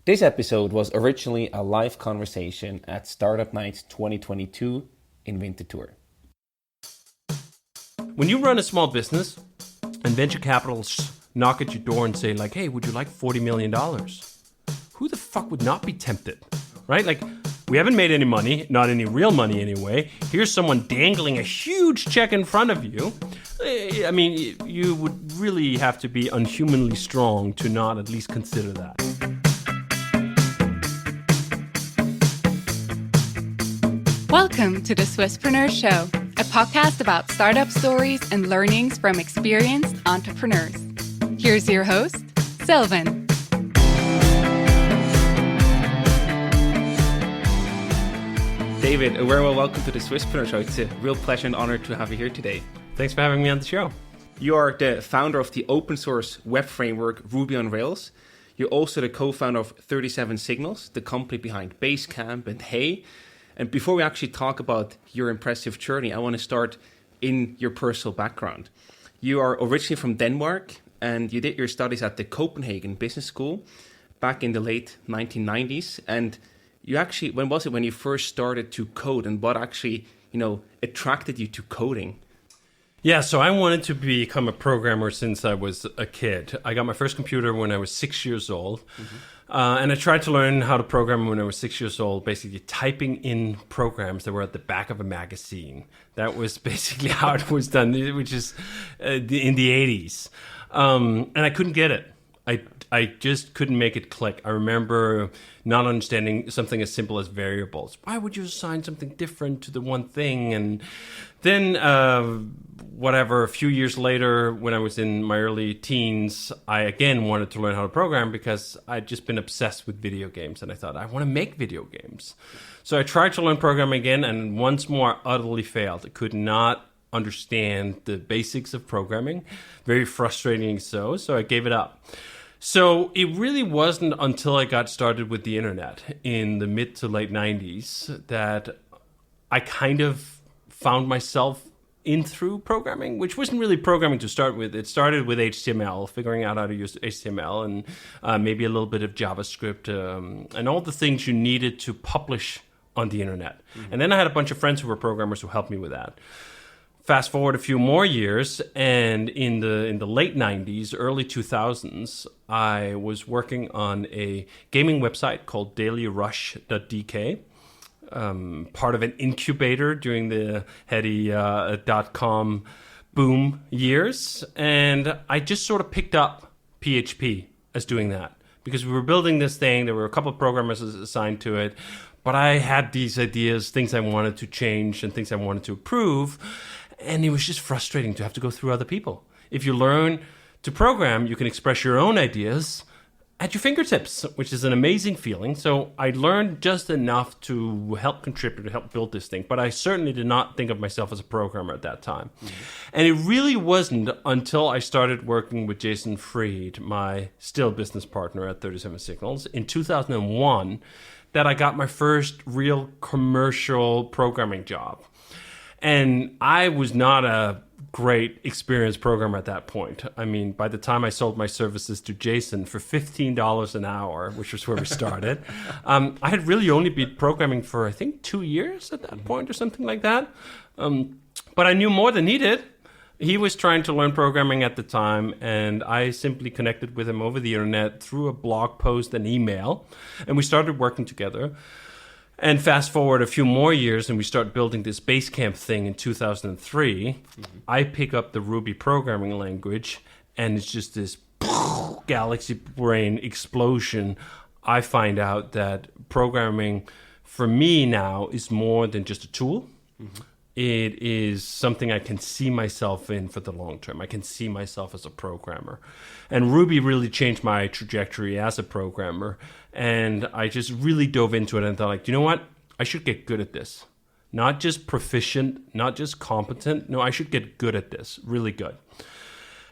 This episode was originally a live conversation at Startup Night 2022 in Winterthur. When you run a small business and venture capitalists knock at your door and say like, hey, would you like $40 million? Who the fuck would not be tempted, right? Like, we haven't made any money, not any real money anyway. Here's someone dangling a huge check in front of you. I mean, you would really have to be unhumanly strong to not at least consider that. Welcome to the Swisspreneur Show, a podcast about startup stories and learnings from experienced entrepreneurs. Here's your host, Sylvan. David, a very well welcome to the Swisspreneur Show. It's a real pleasure and honor to have you here today. Thanks for having me on the show. You are the founder of the open source web framework Ruby on Rails. You're also the co-founder of 37 Signals, the company behind Basecamp and Hey. And before we actually talk about your impressive journey, I want to start in your personal background. You are originally from Denmark, and you did your studies at the Copenhagen Business School back in the late 1990s. And you actually, when was it when you first started to code, and what actually, attracted you to coding? Yeah, so I wanted to become a programmer since I was a kid. I got my first computer when I was 6 years old. Mm-hmm. And I tried to learn how to program when I was 6 years old, basically typing in programs that were at the back of a magazine. That was basically how it was done, which is in the 80s. And I couldn't get it. I just couldn't make it click. I remember not understanding something as simple as variables. Why would you assign something different to the one thing? And then, a few years later, when I was in my early teens, I again wanted to learn how to program because I'd just been obsessed with video games. And I thought, I want to make video games. So I tried to learn programming again, and once more, utterly failed. I could not understand the basics of programming. Very frustrating so I gave it up. So it really wasn't until I got started with the internet in the mid to late 90s that I kind of found myself in through programming, which wasn't really programming to start with. It started with HTML, figuring out how to use HTML and maybe a little bit of JavaScript and all the things you needed to publish on the internet. Mm-hmm. And then I had a bunch of friends who were programmers who helped me with that. Fast forward a few more years, and in the late 90s, early 2000s, I was working on a gaming website called dailyrush.dk, part of an incubator during the heady .com boom years. And I just sort of picked up PHP as doing that because we were building this thing. There were a couple of programmers assigned to it, but I had these ideas, things I wanted to change and things I wanted to improve. And it was just frustrating to have to go through other people. If you learn to program, you can express your own ideas at your fingertips, which is an amazing feeling. So I learned just enough to help contribute, to help build this thing. But I certainly did not think of myself as a programmer at that time. Mm-hmm. And it really wasn't until I started working with Jason Fried, my still business partner at 37 Signals, in 2001, that I got my first real commercial programming job. And I was not a great experienced programmer at that point. I mean, by the time I sold my services to Jason for $15 an hour, which was where we started, I had really only been programming for, I think, 2 years at that point or something like that. But I knew more than he did. He was trying to learn programming at the time, and I simply connected with him over the internet through a blog post and email, and we started working together. And fast forward a few more years and we start building this Basecamp thing in 2003. Mm-hmm. I pick up the Ruby programming language and it's just this galaxy brain explosion. I find out that programming for me now is more than just a tool. Mm-hmm. It is something I can see myself in for the long term. I can see myself as a programmer. And Ruby really changed my trajectory as a programmer. And I just really dove into it and thought, like, you know what? I should get good at this. Not just proficient, not just competent. No, I should get good at this, really good.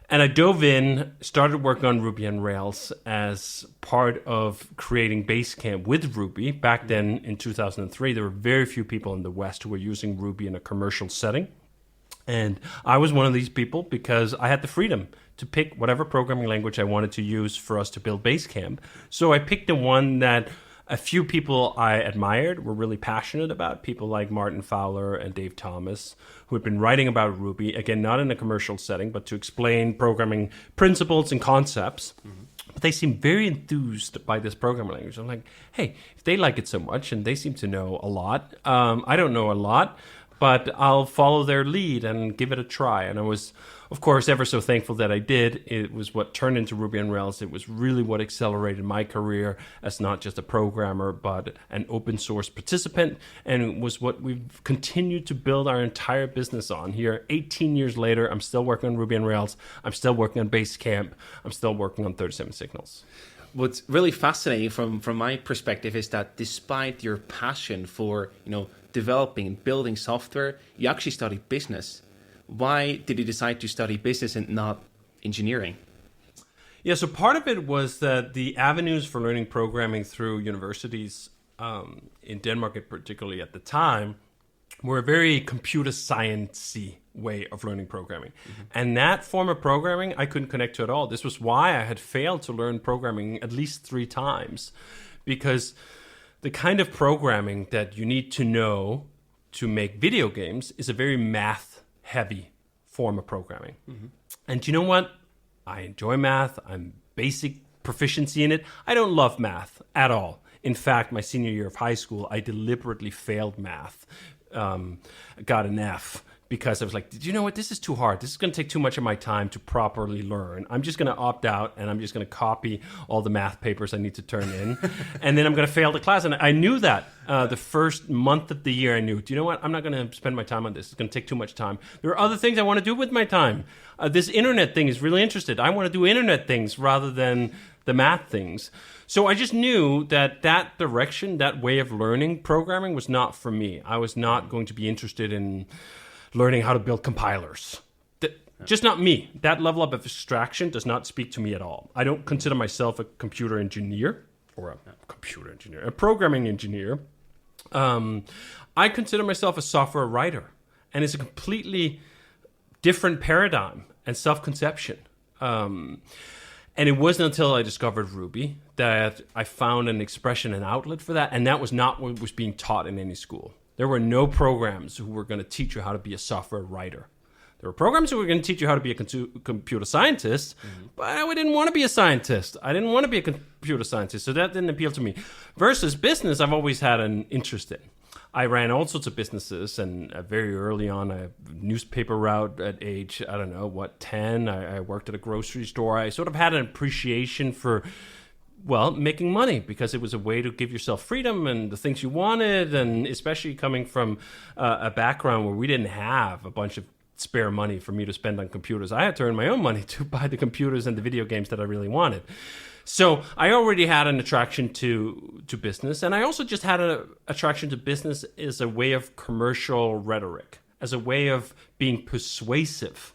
And I dove in, started working on Ruby on Rails as part of creating Basecamp with Ruby. Back then in 2003, there were very few people in the West who were using Ruby in a commercial setting. And I was one of these people because I had the freedom to pick whatever programming language I wanted to use for us to build Basecamp. So I picked the one that a few people I admired, were really passionate about, people like Martin Fowler and Dave Thomas, who had been writing about Ruby, again, not in a commercial setting, but to explain programming principles and concepts. But they seemed very enthused by this programming language. I'm like, hey, if they like it so much and they seem to know a lot, I don't know a lot, but I'll follow their lead and give it a try. And I was, of course, ever so thankful that I did. It was what turned into Ruby on Rails. It was really what accelerated my career as not just a programmer, but an open source participant. And it was what we've continued to build our entire business on. Here, 18 years later, I'm still working on Ruby on Rails. I'm still working on Basecamp. I'm still working on 37 Signals. What's really fascinating from my perspective is that despite your passion for, developing and building software, you actually studied business. Why did you decide to study business and not engineering? Yeah, so part of it was that the avenues for learning programming through universities in Denmark, particularly at the time, were a very computer science-y way of learning programming. And that form of programming I couldn't connect to at all. This was why I had failed to learn programming at least 3 times, because the kind of programming that you need to know to make video games is a very math-heavy form of programming. And you know what? I enjoy math. I'm basic proficiency in it. I don't love math at all. In fact, my senior year of high school, I deliberately failed math. Got an F because I was like, you know what? This is too hard. This is going to take too much of my time to properly learn. I'm just going to opt out and I'm just going to copy all the math papers I need to turn in. And then I'm going to fail the class. And I knew that the first month of the year. I knew, do you know what? I'm not going to spend my time on this. It's going to take too much time. There are other things I want to do with my time. This internet thing is really interested. I want to do internet things rather than the math things. So I just knew that direction, that way of learning programming was not for me. I was not going to be interested in learning how to build compilers. Just not me. That level of abstraction does not speak to me at all. I don't consider myself a computer engineer or a programming engineer. I consider myself a software writer, and it's a completely different paradigm and self-conception. And it wasn't until I discovered Ruby that I found an expression, an outlet for that, and that was not what was being taught in any school. There were no programs who were going to teach you how to be a software writer. There were programs who were going to teach you how to be a computer scientist, but I didn't want to be a scientist. I didn't want to be a computer scientist, so that didn't appeal to me. Versus business, I've always had an interest in. I ran all sorts of businesses, and very early on, a newspaper route at age, 10. I worked at a grocery store. I sort of had an appreciation for, making money, because it was a way to give yourself freedom and the things you wanted, and especially coming from a background where we didn't have a bunch of spare money for me to spend on computers. I had to earn my own money to buy the computers and the video games that I really wanted. So I already had an attraction to business, and I also just had an attraction to business as a way of commercial rhetoric, as a way of being persuasive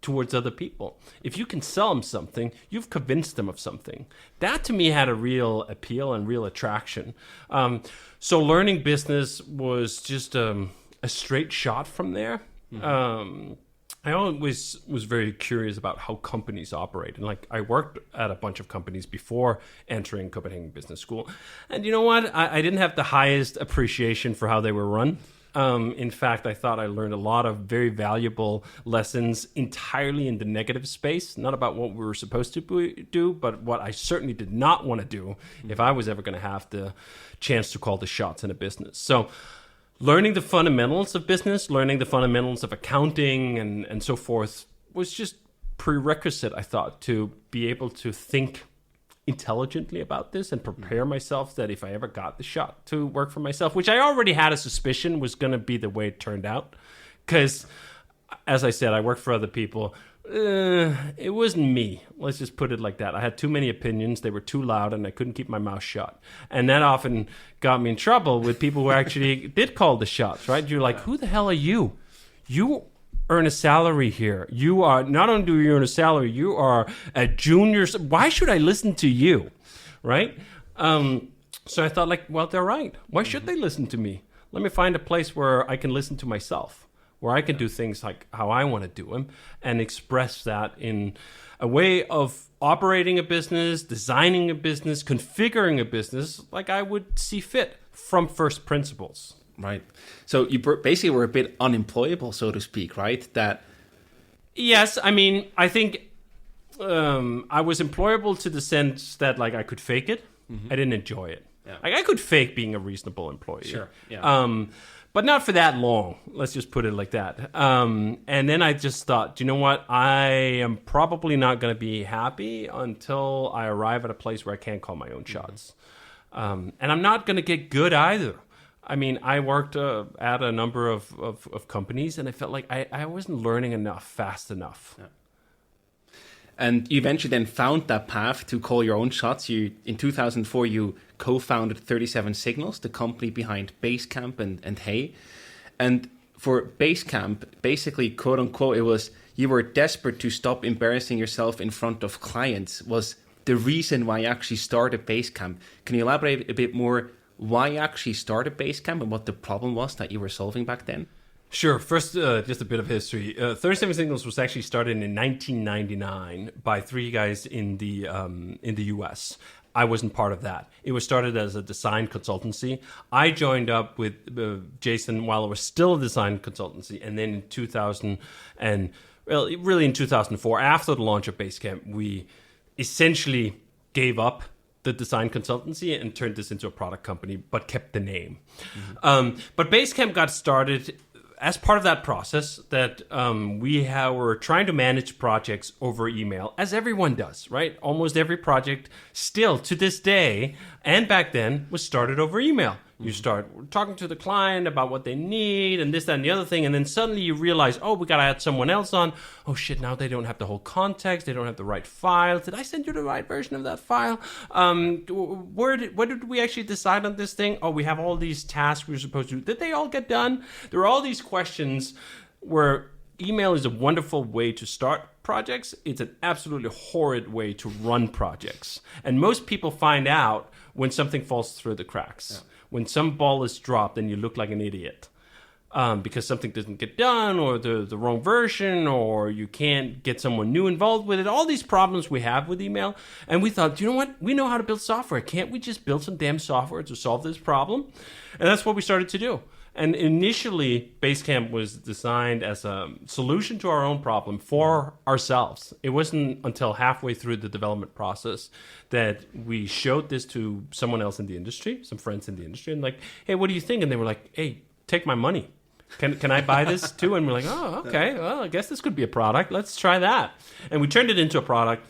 towards other people. If you can sell them something, you've convinced them of something. That to me had a real appeal and real attraction. So learning business was just a straight shot from there. I always was very curious about how companies operate. And I worked at a bunch of companies before entering Copenhagen Business School. And you know what? I didn't have the highest appreciation for how they were run. In fact, I thought I learned a lot of very valuable lessons entirely in the negative space, not about what we were supposed to do, but what I certainly did not want to do if I was ever going to have the chance to call the shots in a business. So learning the fundamentals of business, learning the fundamentals of accounting and so forth was just prerequisite, I thought, to be able to think intelligently about this and prepare myself that if I ever got the shot to work for myself, which I already had a suspicion was going to be the way it turned out. Because, as I said, I worked for other people. It wasn't me. Let's just put it like that. I had too many opinions. They were too loud, and I couldn't keep my mouth shut. And that often got me in trouble with people who actually did call the shots, right? You're like, who the hell are you? You earn a salary here. You are, not only do you earn a salary, you are a junior. Why should I listen to you, right? So I thought, they're right. Why should they listen to me? Let me find a place where I can listen to myself, where I can do things like how I want to do them and express that in a way of operating a business, designing a business, configuring a business like I would see fit from first principles. Right. So you basically were a bit unemployable, so to speak, right? Yes, I mean, I think I was employable to the sense that like I could fake it. Mm-hmm. I didn't enjoy it. Yeah. Like I could fake being a reasonable employee. Sure. Yeah. But not for that long. Let's just put it like that. And then I just thought, you know what? I am probably not going to be happy until I arrive at a place where I can't call my own shots. And I'm not going to get good either. I mean, I worked at a number of companies, and I felt like I wasn't learning enough fast enough. Yeah. And you eventually then found that path to call your own shots. In 2004, you co-founded 37 Signals, the company behind Basecamp and Hey. And for Basecamp, basically, quote unquote, it was you were desperate to stop embarrassing yourself in front of clients was the reason why you actually started Basecamp. Can you elaborate a bit more why you actually started Basecamp and what the problem was that you were solving back then? Sure. First, just a bit of history. 37 Signals was actually started in 1999 by three guys in the U.S. I wasn't part of that. It was started as a design consultancy. I joined up with Jason while it was still a design consultancy, and then in 2004, after the launch of Basecamp, we essentially gave up the design consultancy and turned this into a product company, but kept the name. Mm-hmm. But Basecamp got started as part of that process that we were trying to manage projects over email, as everyone does, right? Almost every project still to this day and back then was started over email. You start talking to the client about what they need and this, that, and the other thing. And then suddenly you realize, oh, we got to add someone else on. Oh, shit, now they don't have the whole context. They don't have the right file. Did I send you the right version of that file? Where did we actually decide on this thing? Oh, we have all these tasks we were supposed to do. Did they all get done? There are all these questions where email is a wonderful way to start projects. It's an absolutely horrid way to run projects. And most people find out when something falls through the cracks. Yeah. When some ball is dropped and you look like an idiot because something doesn't get done or the wrong version or you can't get someone new involved with it. All these problems we have with email. And we thought, you know what? We know how to build software. Can't we just build some damn software to solve this problem? And that's what we started to do. And initially, Basecamp was designed as a solution to our own problem for ourselves. It wasn't until halfway through the development process that we showed this to someone else in the industry, some friends in the industry, and like, hey, what do you think? And they were like, hey, take my money. Can I buy this too? And we're like, oh, okay, well, I guess this could be a product. Let's try that. And we turned it into a product,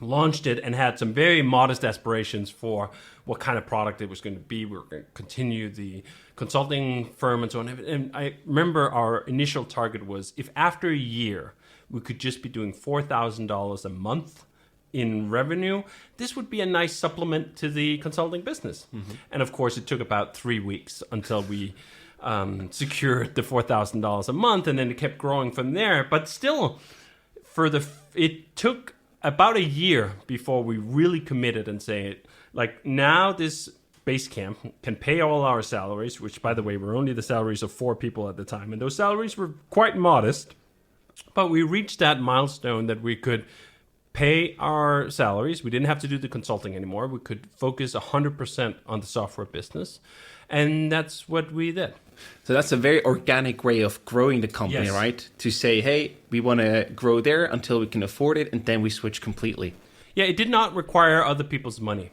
launched it, and had some very modest aspirations for what kind of product it was going to be. We were going to continue the consulting firm and so on. And I remember our initial target was if after a year we could just be doing $4,000 a month in revenue, this would be a nice supplement to the consulting business. Mm-hmm. And of course, it took about 3 weeks until we secured the $4,000 a month, and then it kept growing from there. But still, it took about a year before we really committed and say, like, now this Basecamp can pay all our salaries, which, by the way, were only the salaries of 4 people at the time. And those salaries were quite modest. But we reached that milestone that we could pay our salaries. We didn't have to do the consulting anymore. We could focus 100% on the software business. And that's what we did. So that's a very organic way of growing the company, yes. Right? To say, hey, we want to grow there until we can afford it, and then we switch completely. Yeah, it did not require other people's money.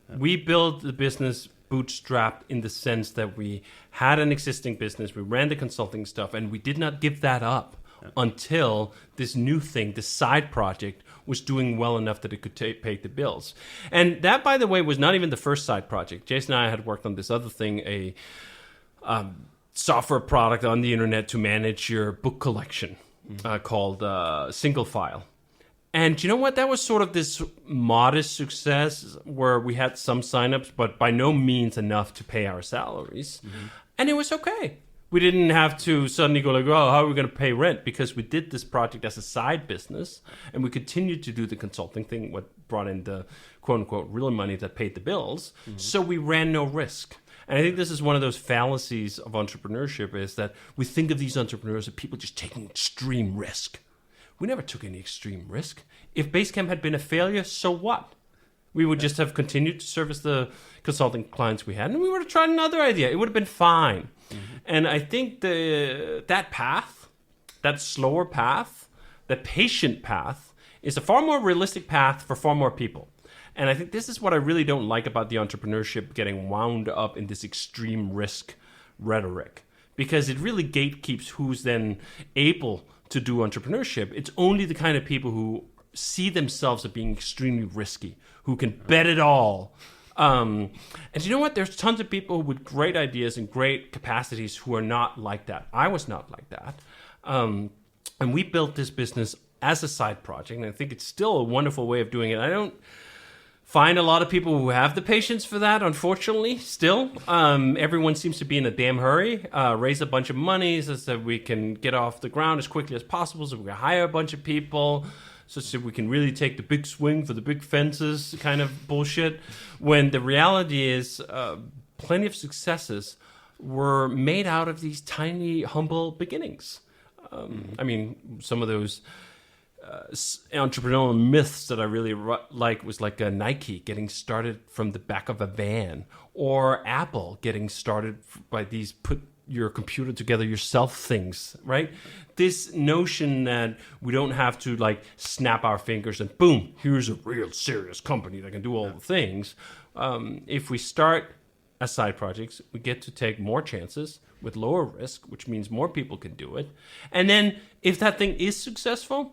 We built the business bootstrapped in the sense that we had an existing business, we ran the consulting stuff, and we did not give that up until this new thing, this side project, was doing well enough that it could pay the bills. And that, by the way, was not even the first side project. Jason and I had worked on this other thing, a software product on the internet to manage your book collection called Single File. And you know what? That was sort of this modest success where we had some signups, but by no means enough to pay our salaries. Mm-hmm. And it was okay. We didn't have to suddenly go like, oh, how are we going to pay rent? Because we did this project as a side business, and we continued to do the consulting thing, what brought in the quote-unquote real money that paid the bills. Mm-hmm. So we ran no risk. And I think this is one of those fallacies of entrepreneurship, is that we think of these entrepreneurs as people just taking extreme risk. We never took any extreme risk. If Basecamp had been a failure, so what? We would just have continued to service the consulting clients we had, and we would have tried another idea. It would have been fine. And I think that path, that slower path, the patient path, is a far more realistic path for far more people. And I think this is what I really don't like about the entrepreneurship getting wound up in this extreme risk rhetoric, because it really gatekeeps who's then able to do entrepreneurship. It's only the kind of people who see themselves as being extremely risky, who can bet it all. And you know what? There's tons of people with great ideas and great capacities who are not like that. I was not like that. And we built this business as a side project, and I think it's still a wonderful way of doing it. I don't find a lot of people who have the patience for that, unfortunately, still. Everyone seems to be in a damn hurry, raise a bunch of money so that we can get off the ground as quickly as possible, so we can hire a bunch of people, so that we can really take the big swing for the big fences kind of bullshit, when the reality is plenty of successes were made out of these tiny, humble beginnings. I mean, some of those entrepreneurial myths that I really like was like a Nike getting started from the back of a van, or Apple getting started by these put your computer together yourself things, right? This notion that we don't have to like snap our fingers and boom, here's a real serious company that can do all the things. If we start as side projects, we get to take more chances with lower risk, which means more people can do it. And then if that thing is successful,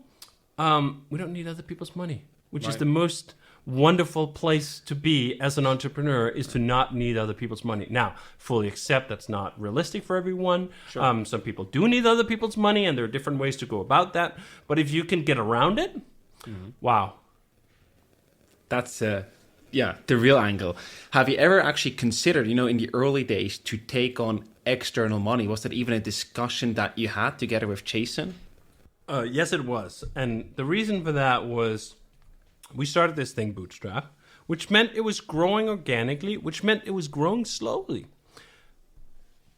we don't need other people's money, which is the most wonderful place to be as an entrepreneur, is to not need other people's money. Now, fully accept that's not realistic for everyone. Sure. Some people do need other people's money, and there are different ways to go about that. But if you can get around it, wow. That's the real angle. Have you ever actually considered, in the early days, to take on external money? Was that even a discussion that you had together with Jason? Yes, it was. And the reason for that was we started this thing bootstrap, which meant it was growing organically, which meant it was growing slowly.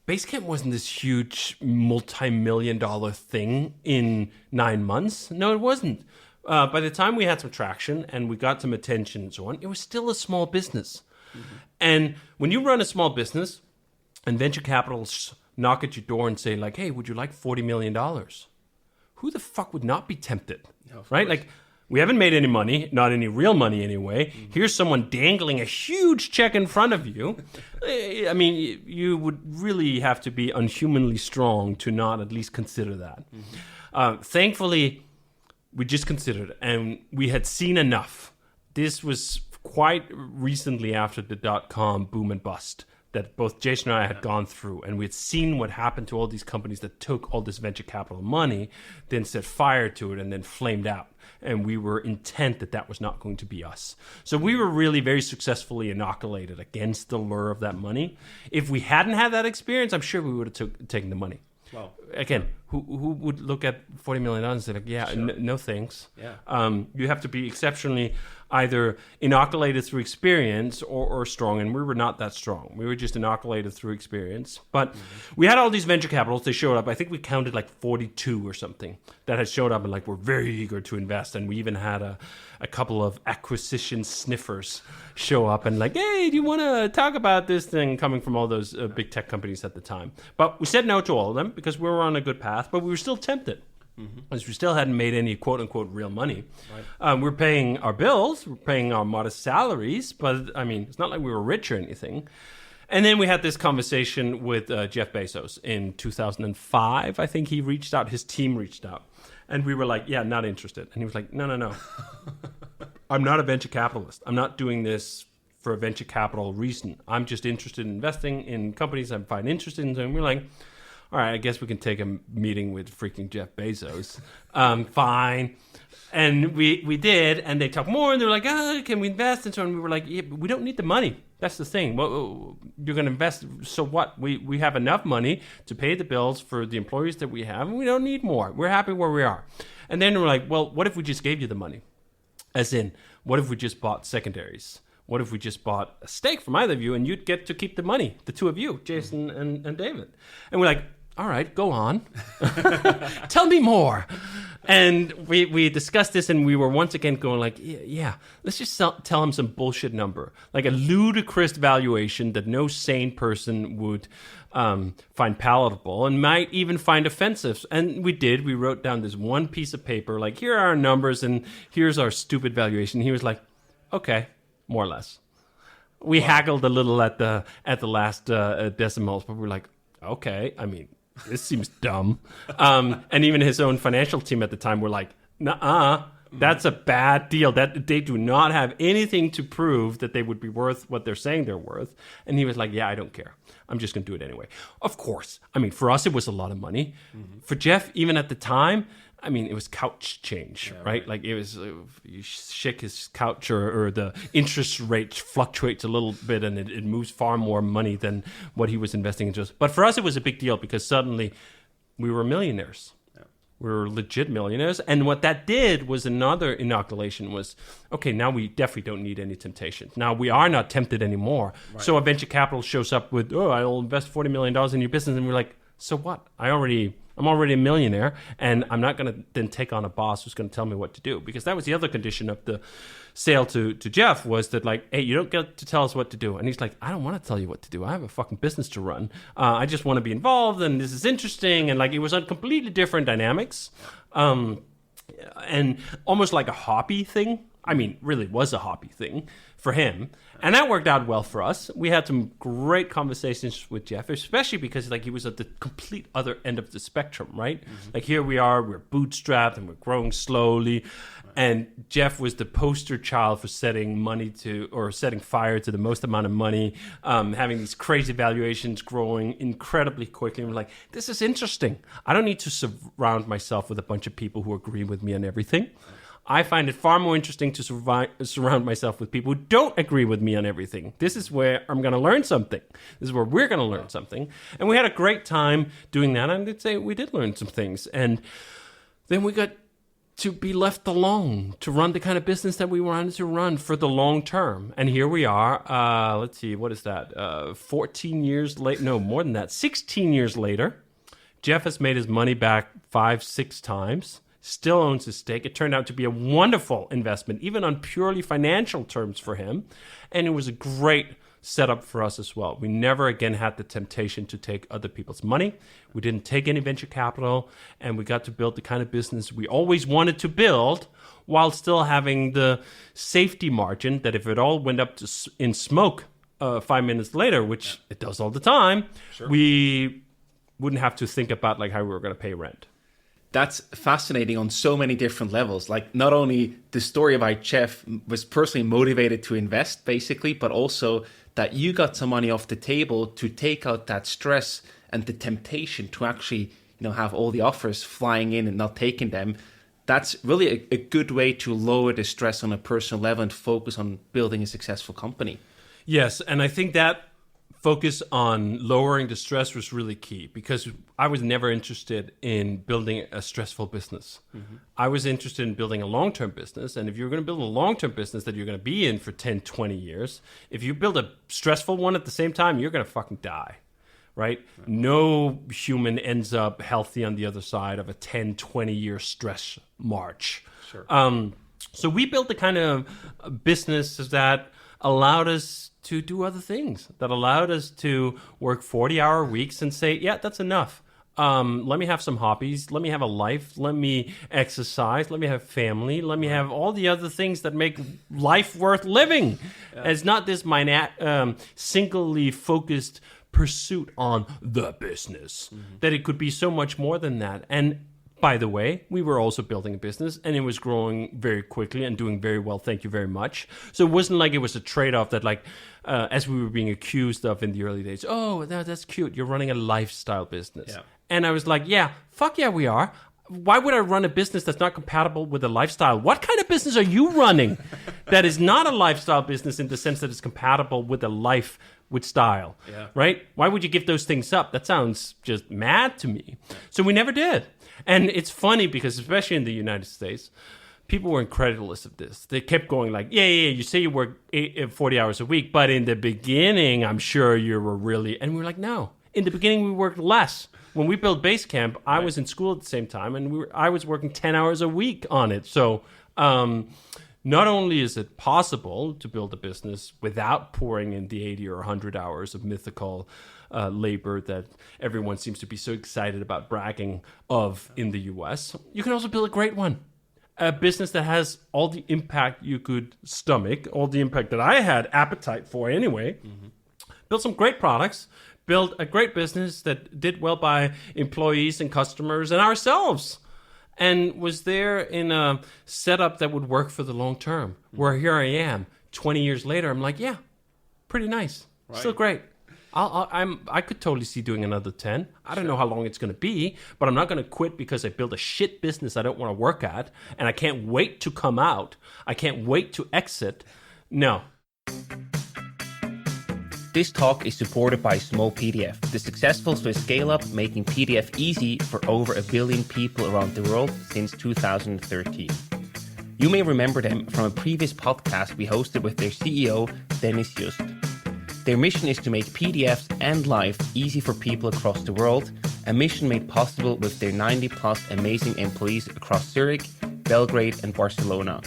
Basecamp wasn't this huge multi-million-dollar thing in 9 months. No, it wasn't. By the time we had some traction and we got some attention and so on, it was still a small business. And when you run a small business and venture capitalists knock at your door and say like, hey, would you like $40 million? Who the fuck would not be tempted, right? Like, we haven't made any money, not any real money anyway. Here's someone dangling a huge check in front of you. I mean, you would really have to be unhumanly strong to not at least consider that. Thankfully, we just considered it, and we had seen enough. This was quite recently after the .com boom and bust that both Jason and I had gone through, and we had seen what happened to all these companies that took all this venture capital money, then set fire to it, and then flamed out. And we were intent that that was not going to be us. So we were really very successfully inoculated against the lure of that money. If we hadn't had that experience, I'm sure we would have taken the money. Wow. Again, who would look at $40 million and say, like, yeah, sure. No thanks. Yeah. You have to be exceptionally either inoculated through experience or strong, and we were not that strong. We were just inoculated through experience. But we had all these venture capitals. They showed up. I think we counted like 42 or something that had showed up and like were very eager to invest. And we even had a couple of acquisition sniffers show up and like, hey, do you want to talk about this thing, coming from all those big tech companies at the time. But we said no to all of them because we were on a good path, but we were still tempted. Because we still hadn't made any quote-unquote real money. Right. We're paying our bills, we're paying our modest salaries, but I mean, it's not like we were rich or anything. And then we had this conversation with Jeff Bezos in 2005. I think he reached out, his team reached out. And we were like, yeah, not interested. And he was like, no. I'm not a venture capitalist. I'm not doing this for a venture capital reason. I'm just interested in investing in companies I find interested in. And we're like, all right, I guess we can take a meeting with freaking Jeff Bezos. Fine. And we did, and they talked more, and they were like, can we invest? And so on. We were like, yeah, but we don't need the money. That's the thing. Well, you're going to invest, so what? We have enough money to pay the bills for the employees that we have, and we don't need more. We're happy where we are. And then we're like, well, what if we just gave you the money? As in, what if we just bought secondaries? what if we just bought a stake from either of you and you'd get to keep the money, the two of you, Jason and David. And we're like, all right, go on. Tell me more. And we discussed this, and we were once again going like, yeah, let's just tell him some bullshit number, like a ludicrous valuation that no sane person would find palatable and might even find offensive. And we did. We wrote down this one piece of paper, like, here are our numbers, and here's our stupid valuation. He was like, okay, more or less. We haggled a little at the last decimals, but we're like, okay, I mean, this seems dumb. And even his own financial team at the time were like, nuh-uh, that's a bad deal. That they do not have anything to prove that they would be worth what they're saying they're worth. And he was like, yeah, I don't care. I'm just going to do it anyway. Of course. I mean, for us, it was a lot of money. Mm-hmm. For Jeff, even at the time, I mean, it was couch change, right? Like, it was, you shake his couch or the interest rate fluctuates a little bit and it moves far more money than what he was investing into. But for us, it was a big deal because suddenly we were millionaires. Yeah. We were legit millionaires. And what that did was another inoculation was, okay, now we definitely don't need any temptation. Now we are not tempted anymore. Right. So a venture capital shows up with, I'll invest $40 million in your business. And we're like, so what? I'm already a millionaire, and I'm not going to then take on a boss who's going to tell me what to do. Because that was the other condition of the sale to Jeff, was that, like, hey, you don't get to tell us what to do. And he's like, I don't want to tell you what to do. I have a fucking business to run. I just want to be involved, and this is interesting. And, like, it was on completely different dynamics, and almost like a hobby thing. I mean, really was a hobby thing for him. And that worked out well for us. We had some great conversations with Jeff, especially because, like, he was at the complete other end of the spectrum, right? Mm-hmm. Like, here we are, we're bootstrapped and we're growing slowly. Right. And Jeff was the poster child for setting fire to the most amount of money, having these crazy valuations, growing incredibly quickly. And we're like, this is interesting. I don't need to surround myself with a bunch of people who agree with me on everything. Right. I find it far more interesting to surround myself with people who don't agree with me on everything. This is where I'm going to learn something. This is where we're going to learn something. And we had a great time doing that. And I'd say we did learn some things. And then we got to be left alone to run the kind of business that we wanted to run for the long term. And here we are. Let's see, what is that? 14 years later. No, more than that. 16 years later. Jeff has made his money back 5-6 times. Still owns his stake. It turned out to be a wonderful investment, even on purely financial terms for him. And it was a great setup for us as well. We never again had the temptation to take other people's money. We didn't take any venture capital, and we got to build the kind of business we always wanted to build while still having the safety margin that if it all went up in smoke 5 minutes later, which it does all the time, we wouldn't have to think about like how we were going to pay rent. That's fascinating on so many different levels. Like, not only the story about Jeff was personally motivated to invest, basically, but also that you got some money off the table to take out that stress and the temptation to actually, have all the offers flying in and not taking them. That's really a good way to lower the stress on a personal level and focus on building a successful company. Yes, and I think that focus on lowering the stress was really key, because I was never interested in building a stressful business. Mm-hmm. I was interested in building a long-term business. And if you're going to build a long-term business that you're going to be in for 10, 20 years, if you build a stressful one at the same time, you're going to fucking die, right? No human ends up healthy on the other side of a 10, 20-year stress march. Sure. So we built the kind of business that allowed us to do other things, that allowed us to work 40-hour weeks and say, yeah, that's enough. Let me have some hobbies. Let me have a life. Let me exercise. Let me have family. Let me have all the other things that make life worth living. Yeah. It's not this singly focused pursuit on the business, that it could be so much more than that. And by the way, we were also building a business, and it was growing very quickly and doing very well. Thank you very much. So it wasn't like it was a trade-off that, like, as we were being accused of in the early days, oh, that's cute. You're running a lifestyle business. Yeah. And I was like, yeah, fuck yeah, we are. Why would I run a business that's not compatible with a lifestyle? What kind of business are you running that is not a lifestyle business in the sense that it's compatible with a life with style, right? Why would you give those things up? That sounds just mad to me. So we never did. And it's funny because, especially in the United States, people were incredulous of this. They kept going like, yeah, you say you work 40 hours a week, but in the beginning, I'm sure you were really... And we were like, no. In the beginning, we worked less. When we built Basecamp, I was in school at the same time, and I was working 10 hours a week on it. So not only is it possible to build a business without pouring in the 80 or 100 hours of mythical labor that everyone seems to be so excited about bragging of in the US, you can also build a great one. A business that has all the impact you could stomach, all the impact that I had appetite for anyway. Build some great products, build a great business that did well by employees and customers and ourselves, and was there in a setup that would work for the long term. Where here I am, 20 years later, I'm like, yeah, pretty nice. Right. Still great. I could totally see doing another 10. I don't know how long it's going to be, but I'm not going to quit because I built a shit business I don't want to work at, and I can't wait to come out. I can't wait to exit. No. This talk is supported by Small PDF, the successful Swiss scale-up making PDF easy for over 1 billion people around the world since 2013. You may remember them from a previous podcast we hosted with their CEO, Dennis Just. Their mission is to make PDFs and life easy for people across the world, a mission made possible with their 90-plus amazing employees across Zurich, Belgrade, and Barcelona.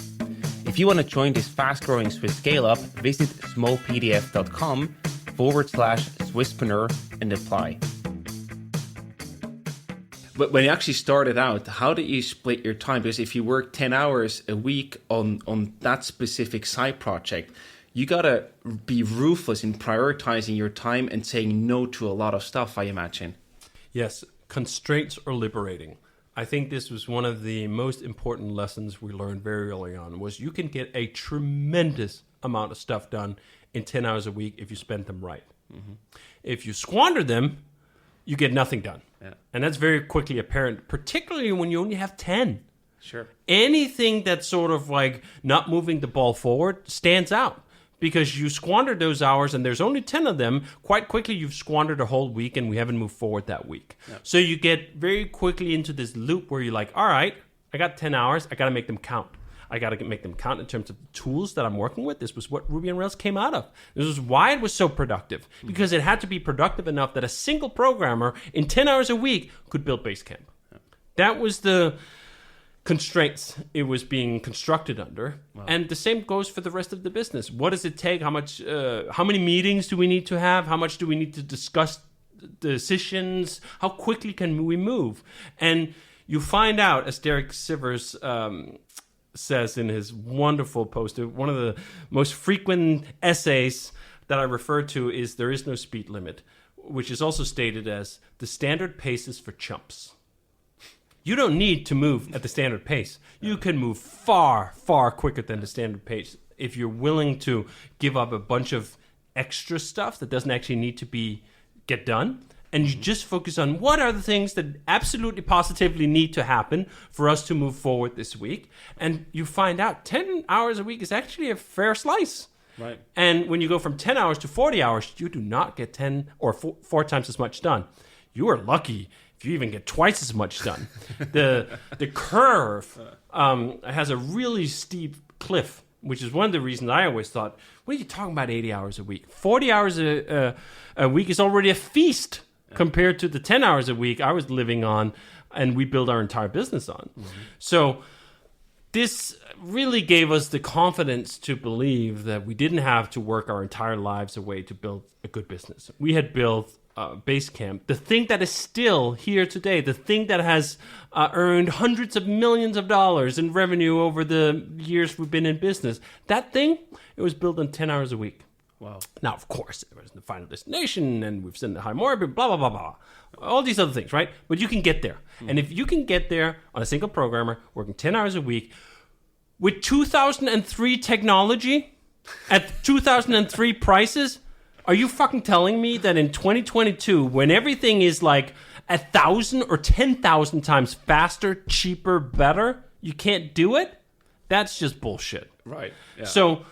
If you want to join this fast-growing Swiss scale-up, visit smallpdf.com/Swisspreneur and apply. But when you actually started out, how did you split your time? Because if you work 10 hours a week on that specific side project, you gotta be ruthless in prioritizing your time and saying no to a lot of stuff, I imagine. Yes, constraints are liberating. I think this was one of the most important lessons we learned very early on, was you can get a tremendous amount of stuff done in 10 hours a week if you spend them right. If you squander them, you get nothing done. Yeah. And that's very quickly apparent, particularly when you only have 10. Sure. Anything that's sort of like not moving the ball forward stands out. Because you squandered those hours and there's only 10 of them, quite quickly you've squandered a whole week and we haven't moved forward that week. Yeah. So you get very quickly into this loop where you're like, all right, I got 10 hours, I got to make them count. I got to make them count in terms of tools that I'm working with. This was what Ruby on Rails came out of. This is why it was so productive, because it had to be productive enough that a single programmer in 10 hours a week could build Basecamp. Yeah. That was the constraints it was being constructed under. Wow. And the same goes for the rest of the business. What does it take? How many meetings do we need to have? How much do we need to discuss decisions? How quickly can we move? And you find out, as Derek Sivers says in his wonderful post, one of the most frequent essays that I refer to is "There is no speed limit," which is also stated as "the standard pace is for chumps." You don't need to move at the standard pace. You can move far, far quicker than the standard pace if you're willing to give up a bunch of extra stuff that doesn't actually need to get done. And you just focus on what are the things that absolutely positively need to happen for us to move forward this week. And you find out 10 hours a week is actually a fair slice. Right. And when you go from 10 hours to 40 hours, you do not get 10 or four times as much done. You are lucky if you even get twice as much done. The curve has a really steep cliff, which is one of the reasons I always thought, what are you talking about 80 hours a week? 40 hours a week is already a feast compared to the 10 hours a week I was living on and we built our entire business on. So this really gave us the confidence to believe that we didn't have to work our entire lives away to build a good business. We had built Basecamp, the thing that is still here today, the thing that has earned hundreds of millions of dollars in revenue over the years we've been in business. That thing, it was built in 10 hours a week. Wow. Now, of course, it was the final destination, and we've sent the Heinermeier, blah, blah, blah, blah. All these other things, right? But you can get there. And if you can get there on a single programmer, working 10 hours a week, with 2003 technology, at 2003 prices, are you fucking telling me that in 2022, when everything is like 1,000 or 10,000 times faster, cheaper, better, you can't do it? That's just bullshit. Right. Yeah. So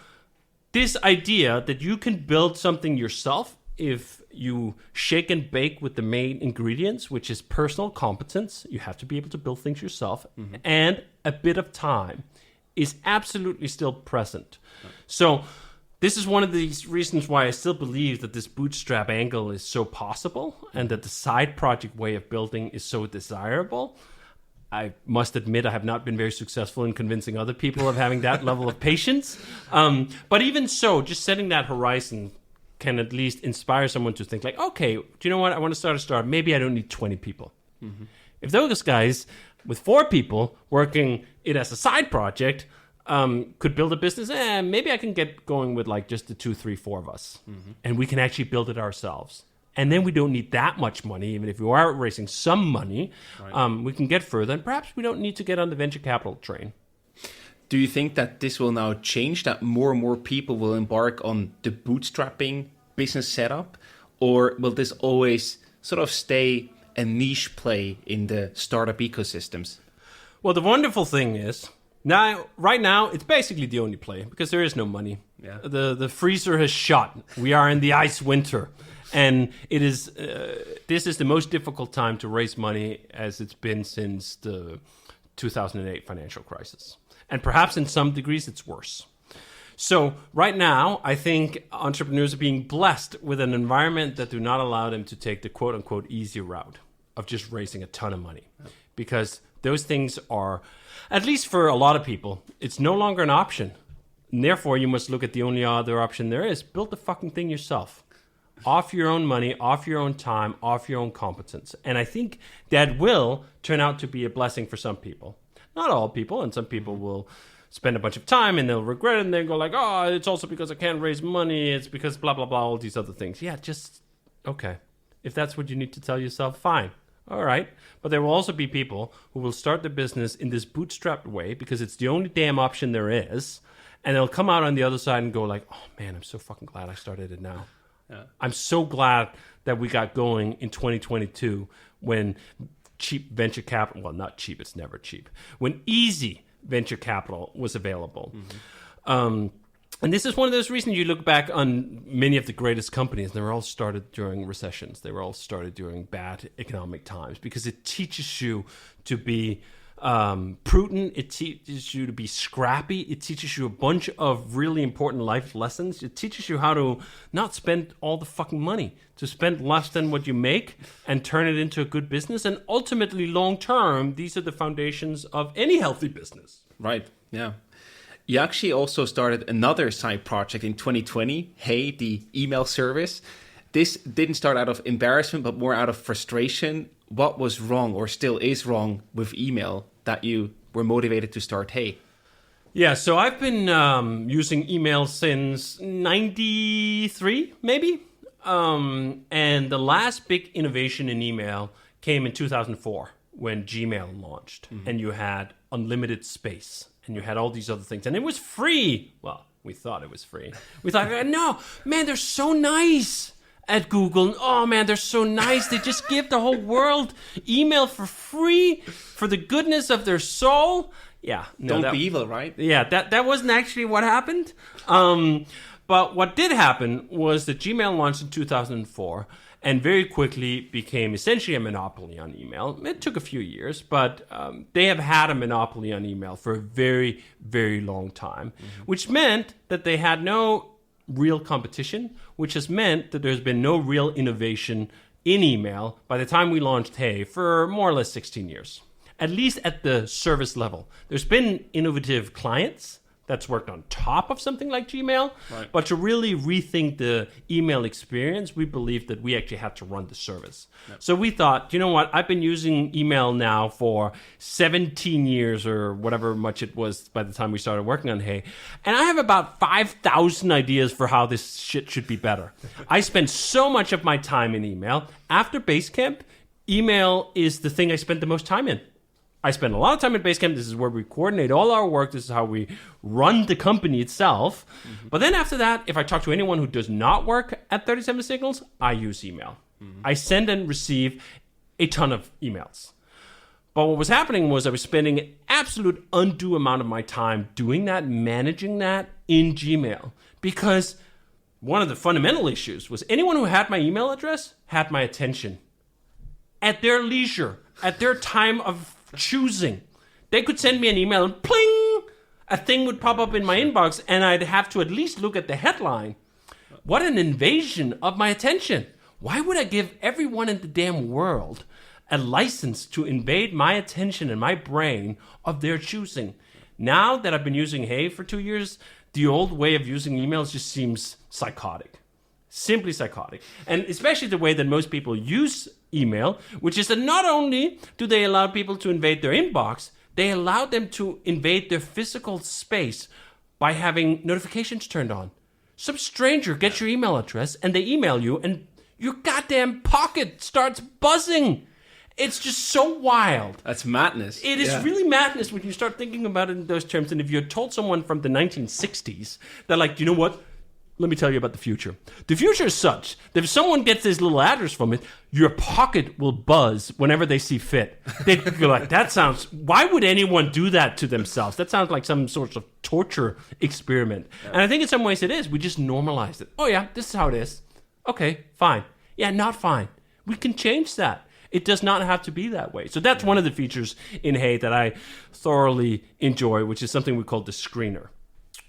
this idea that you can build something yourself if you shake and bake with the main ingredients, which is personal competence, you have to be able to build things yourself, and a bit of time, is absolutely still present. So this is one of these reasons why I still believe that this bootstrap angle is so possible and that the side project way of building is so desirable. I must admit I have not been very successful in convincing other people of having that level of patience. But even so, just setting that horizon can at least inspire someone to think like, okay, do you know what? I want to start a startup. Maybe I don't need 20 people. Mm-hmm. If those guys with 4 people working it as a side project could build a business, maybe I can get going with like just the 2, 3, 4 of us. Mm-hmm. And we can actually build it ourselves. And then we don't need that much money. Even if we are raising some money, we can get further. And perhaps we don't need to get on the venture capital train. Do you think that this will now change, that more and more people will embark on the bootstrapping business setup? Or will this always sort of stay a niche play in the startup ecosystems? Well, the wonderful thing is, right now, it's basically the only play because there is no money. Yeah. The freezer has shut. We are in the ice winter. And it is this is the most difficult time to raise money as it's been since the 2008 financial crisis. And perhaps in some degrees it's worse. So right now, I think entrepreneurs are being blessed with an environment that do not allow them to take the quote-unquote easy route of just raising a ton of money. Because those things are, at least for a lot of people, it's no longer an option. And therefore, you must look at the only other option there is. Build the fucking thing yourself. Off your own money, off your own time, off your own competence. And I think that will turn out to be a blessing for some people. Not all people, and some people will spend a bunch of time and they'll regret it and they'll go like, oh, it's also because I can't raise money, it's because blah, blah, blah, all these other things. Yeah, just, okay. If that's what you need to tell yourself, fine. All right. But there will also be people who will start their business in this bootstrapped way because it's the only damn option there is. And they'll come out on the other side and go like, oh man, I'm so fucking glad I started it now. Yeah. I'm so glad that we got going in 2022 when cheap venture capital, well, not cheap, it's never cheap, when easy venture capital was available. Mm-hmm. And this is one of those reasons you look back on many of the greatest companies, they were all started during recessions. They were all started during bad economic times because it teaches you to be prudent. It teaches you to be scrappy. It teaches you a bunch of really important life lessons. It teaches you how to not spend all the fucking money, to spend less than what you make and turn it into a good business. And ultimately, long term, these are the foundations of any healthy business. Right. Yeah. You actually also started another side project in 2020, Hey, the email service. This didn't start out of embarrassment, but more out of frustration. What was wrong or still is wrong with email that you were motivated to start Hey? Yeah, so I've been using email since 93, maybe. And the last big innovation in email came in 2004 when Gmail launched. Mm-hmm. And you had unlimited space and you had all these other things. And it was free. Well, we thought it was free. We thought, no, man, they're so nice. At Google, oh man, they're so nice. They just give the whole world email for free for the goodness of their soul. Yeah, no, don't be evil, right? Yeah, that wasn't actually what happened. But what did happen was that Gmail launched in 2004 and very quickly became essentially a monopoly on email. It took a few years, but they have had a monopoly on email for a very, very long time, which meant that they had no real competition, which has meant that there's been no real innovation in email by the time we launched Hey for more or less 16 years, at least at the service level. There's been innovative clients that's worked on top of something like Gmail, right. But to really rethink the email experience, we believed that we actually had to run the service. Yep. So we thought, you know what, I've been using email now for 17 years or whatever much it was by the time we started working on Hey, and I have about 5,000 ideas for how this shit should be better. I spend so much of my time in email. After Basecamp, email is the thing I spent the most time in. I spend a lot of time at Basecamp. This is where we coordinate all our work. This is how we run the company itself. Mm-hmm. But then after that, if I talk to anyone who does not work at 37 Signals, I use email. Mm-hmm. I send and receive a ton of emails. But what was happening was I was spending an absolute undue amount of my time doing that, managing that in Gmail. Because one of the fundamental issues was anyone who had my email address had my attention. At their leisure, at their time of choosing. They could send me an email and pling, a thing would pop up in my inbox and I'd have to at least look at the headline. What an invasion of my attention. Why would I give everyone in the damn world a license to invade my attention and my brain of their choosing? Now that I've been using Hey for 2 years, the old way of using emails just seems psychotic. Simply psychotic. And especially the way that most people use email, which is that not only do they allow people to invade their inbox, they allow them to invade their physical space by having notifications turned on. Some stranger gets your email address and they email you and your goddamn pocket starts buzzing. It's just so wild. That's madness. It is really madness when you start thinking about it in those terms. And if you had told someone from the 1960s, they're like, you know what? Let me tell you about the future. The future is such that if someone gets this little address from it, your pocket will buzz whenever they see fit. They go like, why would anyone do that to themselves? That sounds like some sort of torture experiment. Yeah. And I think in some ways it is. We just normalized it. Oh yeah, this is how it is. Okay, fine. Yeah, not fine. We can change that. It does not have to be that way. So that's one of the features in Hey that I thoroughly enjoy, which is something we call the screener,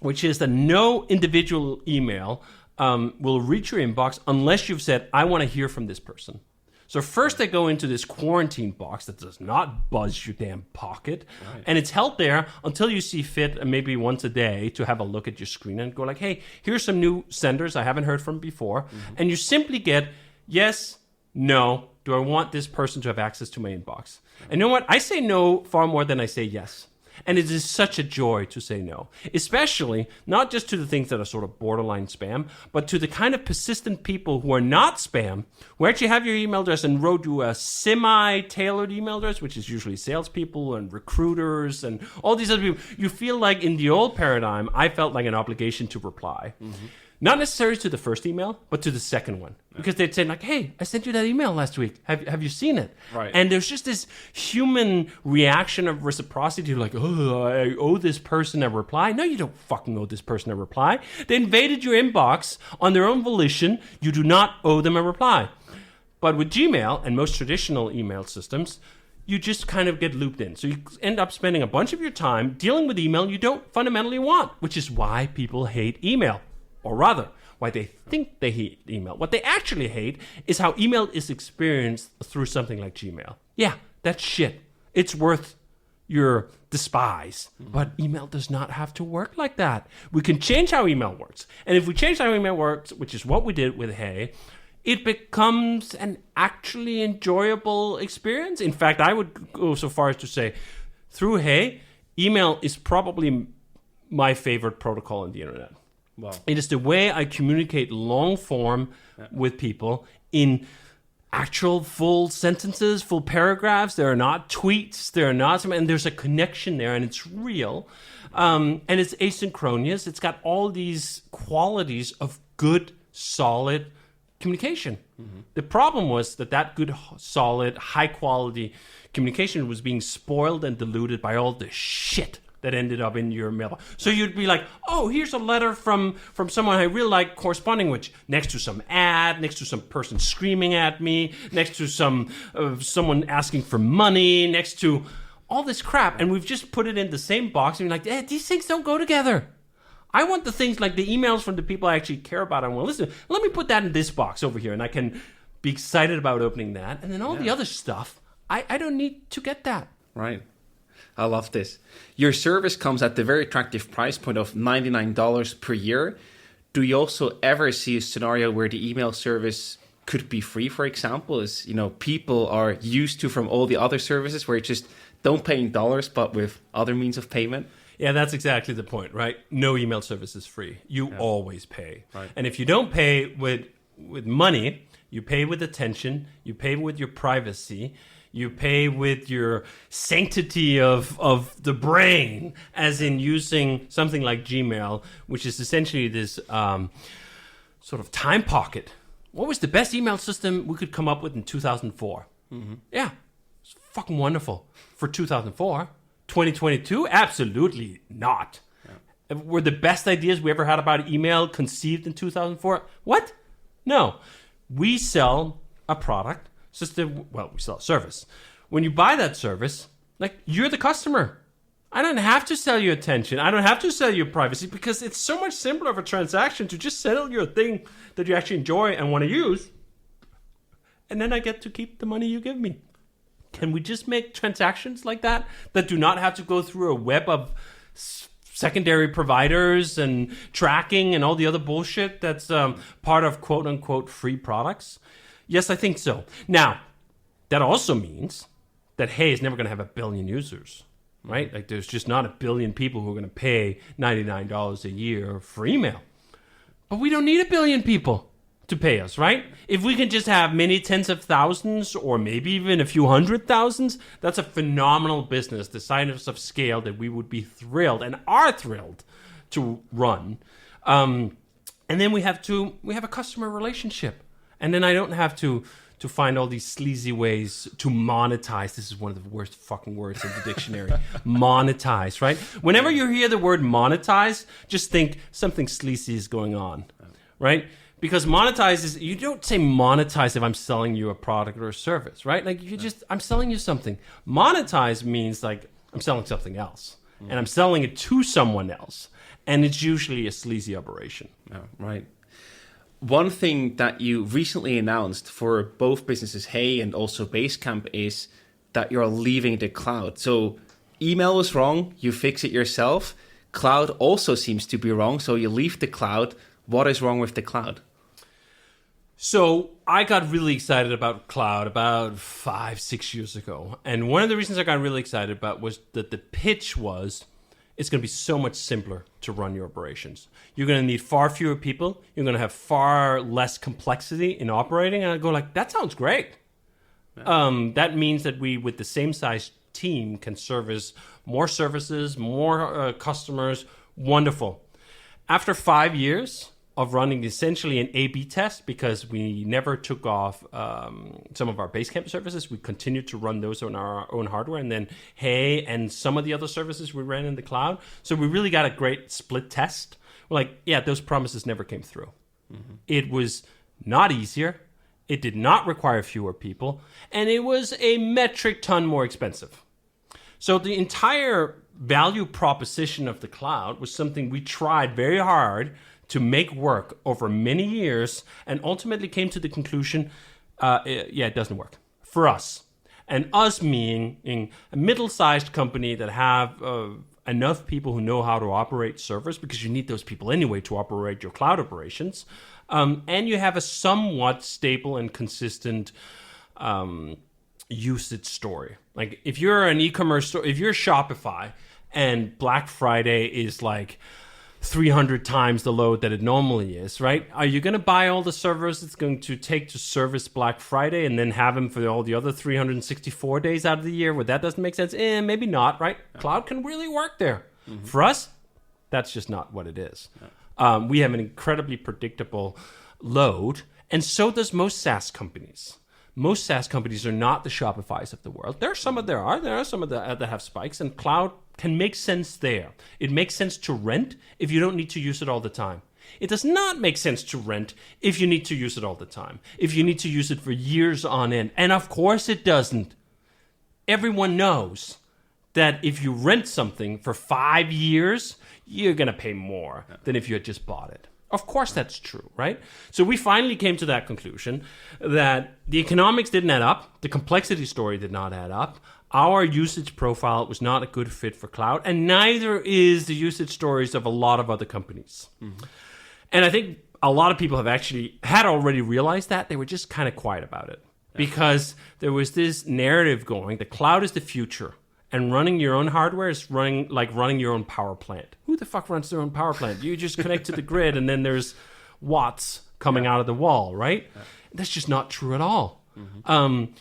which is that no individual email will reach your inbox unless you've said, I want to hear from this person. So first they go into this quarantine box that does not buzz your damn pocket. Right. And it's held there until you see fit, maybe once a day, to have a look at your screen and go like, hey, here's some new senders I haven't heard from before. Mm-hmm. And you simply get yes, no, do I want this person to have access to my inbox? And you know what? I say no far more than I say yes. And it is such a joy to say no, especially not just to the things that are sort of borderline spam, but to the kind of persistent people who are not spam, who actually have your email address and wrote you a semi-tailored email address, which is usually salespeople and recruiters and all these other people. You feel like in the old paradigm, I felt like an obligation to reply. Mm-hmm. Not necessarily to the first email, but to the second one. Because they'd say like, hey, I sent you that email last week. Have you seen it? Right. And there's just this human reaction of reciprocity, like, oh, I owe this person a reply. No, you don't fucking owe this person a reply. They invaded your inbox on their own volition. You do not owe them a reply. But with Gmail and most traditional email systems, you just kind of get looped in. So you end up spending a bunch of your time dealing with email you don't fundamentally want, which is why people hate email. Or rather, why they think they hate email. What they actually hate is how email is experienced through something like Gmail. Yeah, that's shit. It's worth your despise. Mm-hmm. But email does not have to work like that. We can change how email works. And if we change how email works, which is what we did with Hey, it becomes an actually enjoyable experience. In fact, I would go so far as to say, through Hey, email is probably my favorite protocol on the internet. Wow. It is the way I communicate long form with people in actual full sentences, full paragraphs. There are not tweets. There are not some, and there's a connection there, and it's real. And it's asynchronous. It's got all these qualities of good, solid communication. Mm-hmm. The problem was that good, solid, high-quality communication was being spoiled and diluted by all the shit that ended up in your mailbox. So you'd be like, oh, here's a letter from someone I really like corresponding with, next to some ad, next to some person screaming at me, next to someone asking for money, next to all this crap. And we've just put it in the same box and you're like, these things don't go together. I want the things like the emails from the people I actually care about. I want to listen. Let me put that in this box over here and I can be excited about opening that. And then all the other stuff, I don't need to get that. Right. I love this. Your service comes at the very attractive price point of $99 per year. Do you also ever see a scenario where the email service could be free, for example, as people are used to from all the other services where you just don't pay in dollars, but with other means of payment? Yeah, that's exactly the point, right? No email service is free. You always pay. Right. And if you don't pay with money, you pay with attention, you pay with your privacy, you pay with your sanctity of the brain, as in using something like Gmail, which is essentially this sort of time pocket. What was the best email system we could come up with in 2004? Mm-hmm. Yeah, it's fucking wonderful. For 2004, 2022, absolutely not. Yeah. Were the best ideas we ever had about email conceived in 2004? What? No. We sell a product. We sell a service. When you buy that service, like, you're the customer. I don't have to sell you attention. I don't have to sell you privacy because it's so much simpler of a transaction to just sell you a thing that you actually enjoy and want to use. And then I get to keep the money you give me. Can we just make transactions like that do not have to go through a web of secondary providers and tracking and all the other bullshit that's part of quote unquote free products? Yes, I think so. Now, that also means that Hey is never going to have 1 billion users. Right? Like there's just not 1 billion people who are going to pay $99 a year for email. But we don't need 1 billion people to pay us, right? If we can just have many tens of thousands or maybe even a few 100,000s, that's a phenomenal business, the size of scale that we would be thrilled and are thrilled to run. And then we have a customer relationship. And then I don't have to find all these sleazy ways to monetize. This is one of the worst fucking words in the dictionary. Monetize, right? Whenever you hear the word monetize, just think something sleazy is going on, right? Because monetize is, you don't say monetize if I'm selling you a product or a service, right? Like I'm selling you something. Monetize means like I'm selling something else and I'm selling it to someone else. And it's usually a sleazy operation. Oh, right. One thing that you recently announced for both businesses, Hey and also Basecamp, is that you're leaving the cloud. So email was wrong, you fix it yourself. Cloud also seems to be wrong, so you leave the cloud. What is wrong with the cloud? So I got really excited about cloud about 5-6 years ago. And one of the reasons I got really excited about was that the pitch was, it's going to be so much simpler to run your operations. You're going to need far fewer people. You're going to have far less complexity in operating. And I go like, that sounds great. Yeah. That means that we, with the same size team, can service more services, more customers. Wonderful. After 5 years of running essentially an A/B test, because we never took off some of our Basecamp services. We continued to run those on our own hardware, and then Hey and some of the other services we ran in the cloud. So we really got a great split test. We're like, yeah, those promises never came through. Mm-hmm. It was not easier. It did not require fewer people, and it was a metric ton more expensive. So the entire value proposition of the cloud was something we tried very hard to make work over many years, and ultimately came to the conclusion, it doesn't work for us. And us meaning a middle-sized company that have enough people who know how to operate servers, because you need those people anyway to operate your cloud operations, and you have a somewhat stable and consistent usage story. Like if you're an e-commerce store, if you're Shopify and Black Friday is like 300 times the load that it normally is, right? Are you going to buy all the servers it's going to take to service Black Friday and then have them for all the other 364 days out of the year? Well, that doesn't make sense. Maybe not, right? Yeah. Cloud can really work there. Mm-hmm. For us, that's just not what it is. Yeah. We have an incredibly predictable load, and so does most SaaS companies. Most SaaS companies are not the Shopifys of the world. There are some that have spikes, and cloud can make sense there. It makes sense to rent if you don't need to use it all the time. It does not make sense to rent if you need to use it all the time, if you need to use it for years on end. And of course it doesn't. Everyone knows that if you rent something for 5 years, you're going to pay more than if you had just bought it. Of course that's true, right? So we finally came to that conclusion that the economics didn't add up, the complexity story did not add up, our usage profile was not a good fit for cloud, and neither is the usage stories of a lot of other companies. Mm-hmm. And I think a lot of people had already realized that. They were just kind of quiet about it because there was this narrative going, the cloud is the future. And running your own hardware is running your own power plant. Who the fuck runs their own power plant? You just connect to the grid and then there's watts coming out of the wall, right? Yeah. That's just not true at all. Mm-hmm.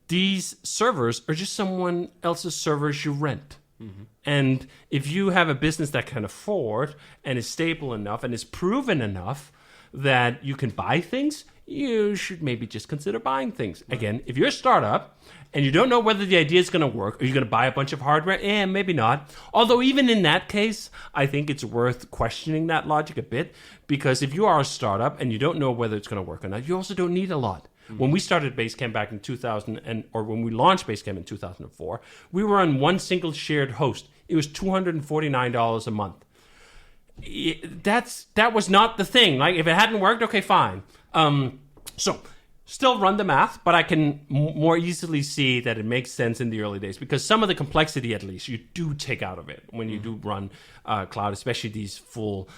These servers are just someone else's servers you rent. Mm-hmm. And if you have a business that can afford and is stable enough and is proven enough that you can buy things, you should maybe just consider buying things. Right. Again, if you're a startup and you don't know whether the idea is going to work, are you going to buy a bunch of hardware? Maybe not. Although even in that case, I think it's worth questioning that logic a bit, because if you are a startup and you don't know whether it's going to work or not, you also don't need a lot. Mm-hmm. When we started Basecamp back in 2000, or when we launched Basecamp in 2004, we were on one single shared host. it was $249 a month. That was not the thing. Like, if it hadn't worked, okay, fine. So still run the math, but I can more easily see that it makes sense in the early days, because some of the complexity, at least, you do take out of it when you do run cloud, especially these full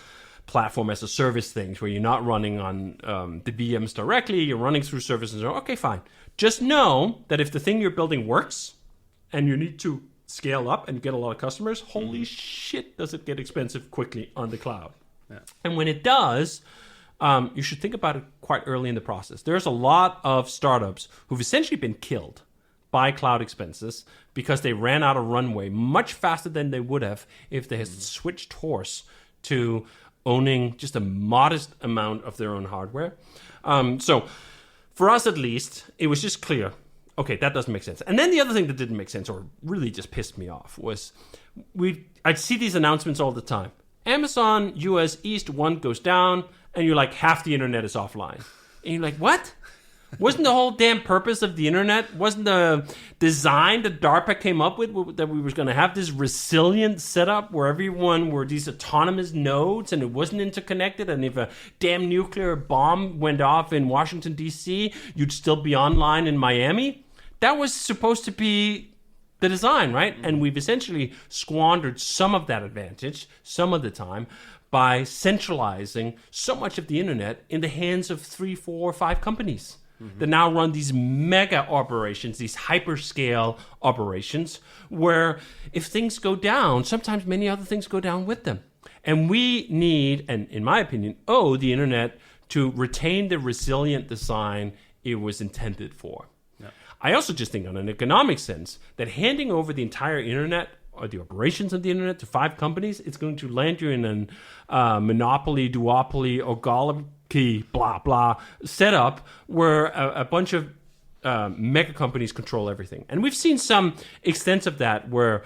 platform as a service things where you're not running on the VMs directly, you're running through services. Okay, fine. Just know that if the thing you're building works and you need to scale up and get a lot of customers, holy shit, does it get expensive quickly on the cloud. Yeah. And when it does, you should think about it quite early in the process. There's a lot of startups who've essentially been killed by cloud expenses because they ran out of runway much faster than they would have if they had switched horse to owning just a modest amount of their own hardware. So for us, at least, it was just clear, okay, that doesn't make sense. And then the other thing that didn't make sense, or really just pissed me off, was I'd see these announcements all the time. Amazon US East 1 goes down, and you're like, half the internet is offline. And you're like, what? Wasn't the whole damn purpose of the internet, wasn't the design that DARPA came up with that we were going to have this resilient setup where everyone were these autonomous nodes and it wasn't interconnected, and if a damn nuclear bomb went off in Washington, D.C., you'd still be online in Miami? That was supposed to be the design, right? And we've essentially squandered some of that advantage, some of the time, by centralizing so much of the internet in the hands of 3, 4, 5 companies that now run these mega operations, these hyperscale operations, where if things go down, sometimes many other things go down with them. And we need, and in my opinion, owe the internet to retain the resilient design it was intended for. Yeah. I also just think on an economic sense that handing over the entire internet or the operations of the internet to 5 companies, it's going to land you in a monopoly, duopoly, oligarchy, blah, blah setup where a bunch of mega companies control everything. And we've seen some extent of that where,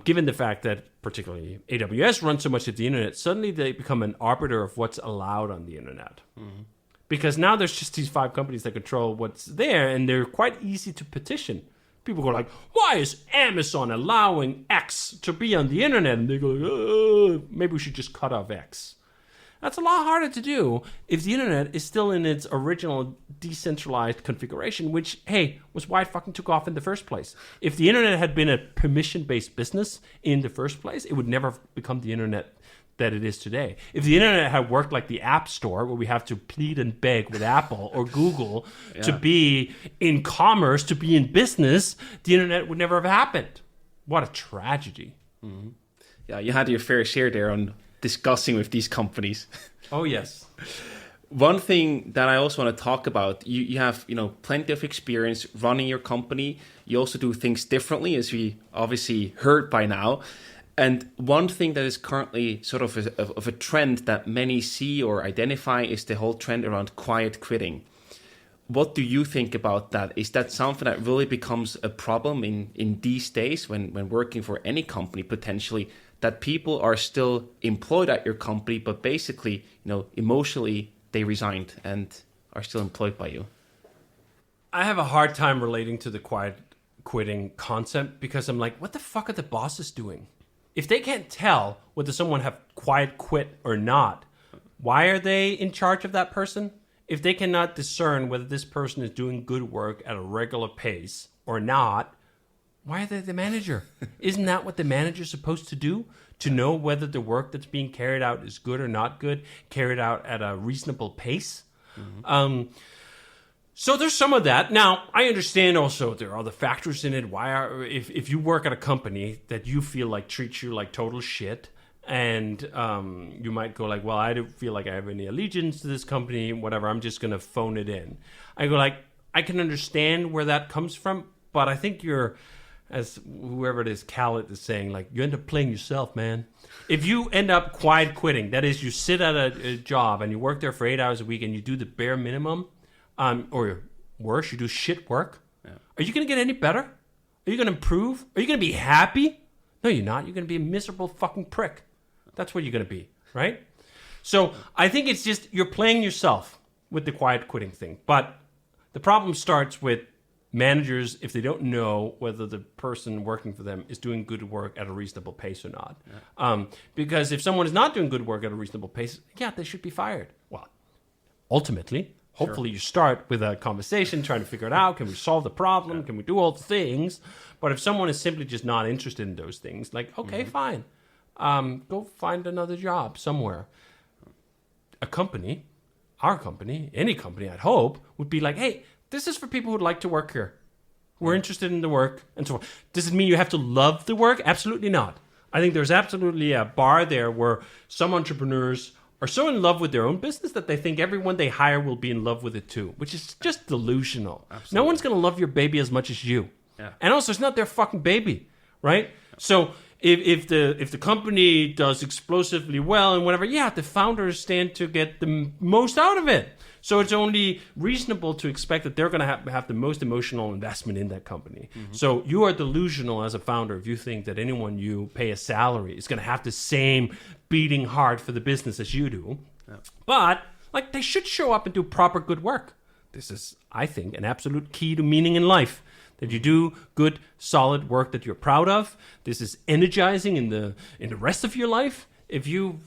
given the fact that particularly AWS runs so much of the internet, suddenly they become an arbiter of what's allowed on the internet. Mm-hmm. Because now there's just these 5 companies that control what's there, and they're quite easy to petition. People go like, why is Amazon allowing X to be on the internet? And they go, maybe we should just cut off X. That's a lot harder to do if the internet is still in its original decentralized configuration, which, hey, was why it fucking took off in the first place. If the internet had been a permission-based business in the first place, it would never have become the internet that it is today. If the internet had worked like the App Store, where we have to plead and beg with Apple or Google to be in commerce, to be in business, the internet would never have happened. What a tragedy. Mm-hmm. Yeah, you had your fair share there on discussing with these companies. Oh, yes. One thing that I also want to talk about, you have, plenty of experience running your company. You also do things differently, as we obviously heard by now. And one thing that is currently sort of a trend that many see or identify is the whole trend around quiet quitting. What do you think about that? Is that something that really becomes a problem in these days when working for any company potentially, that people are still employed at your company, but basically, emotionally they resigned and are still employed by you? I have a hard time relating to the quiet quitting concept because I'm like, what the fuck are the bosses doing? If they can't tell whether someone have quiet quit or not, why are they in charge of that person? If they cannot discern whether this person is doing good work at a regular pace or not, why are they the manager? Isn't that what the manager is supposed to do? To know whether the work that's being carried out is good or not good, carried out at a reasonable pace? Mm-hmm. So there's some of that. Now, I understand also there are other factors in it. If you work at a company that you feel like treats you like total shit, and you might go like, well, I don't feel like I have any allegiance to this company, whatever, I'm just going to phone it in. I go like, I can understand where that comes from, but I think you're, as whoever it is, Khaled is saying, like, you end up playing yourself, man. If you end up quiet quitting, that is, you sit at a job and you work there for 8 hours a week and you do the bare minimum, or worse, you do shit work. Yeah. Are you going to get any better? Are you going to improve? Are you going to be happy? No, you're not. You're going to be a miserable fucking prick. That's what you're going to be, right? So I think it's just you're playing yourself with the quiet quitting thing. But the problem starts with managers, if they don't know whether the person working for them is doing good work at a reasonable pace or not. Because if someone is not doing good work at a reasonable pace, they should be fired. Well, ultimately, hopefully you start with a conversation trying to figure it out. Can we solve the problem? Can we do all the things? But if someone is simply just not interested in those things, like, okay, fine. Go find another job somewhere. A company, our company, any company, I'd hope, would be like, hey, this is for people who'd like to work here. We're interested in the work and so on. Does it mean you have to love the work? Absolutely not. I think there's absolutely a bar there where some entrepreneurs are so in love with their own business that they think everyone they hire will be in love with it too, which is just delusional. Absolutely. No one's going to love your baby as much as you. Yeah. And also, it's not their fucking baby, right? Yeah. So if the company does explosively well and whatever, the founders stand to get the most out of it. So it's only reasonable to expect that they're going to have the most emotional investment in that company. Mm-hmm. So you are delusional as a founder if you think that anyone you pay a salary is going to have the same beating heart for the business as you do. Yeah. But they should show up and do proper good work. This is, I think, an absolute key to meaning in life. That you do good, solid work that you're proud of. This is energizing in the rest of your life.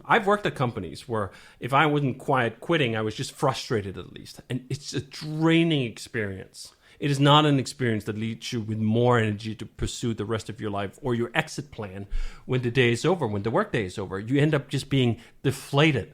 I've worked at companies where if I wasn't quitting, I was just frustrated at least. And it's a draining experience. It is not an experience that leads you with more energy to pursue the rest of your life or your exit plan when the day is over, when the workday is over. You end up just being deflated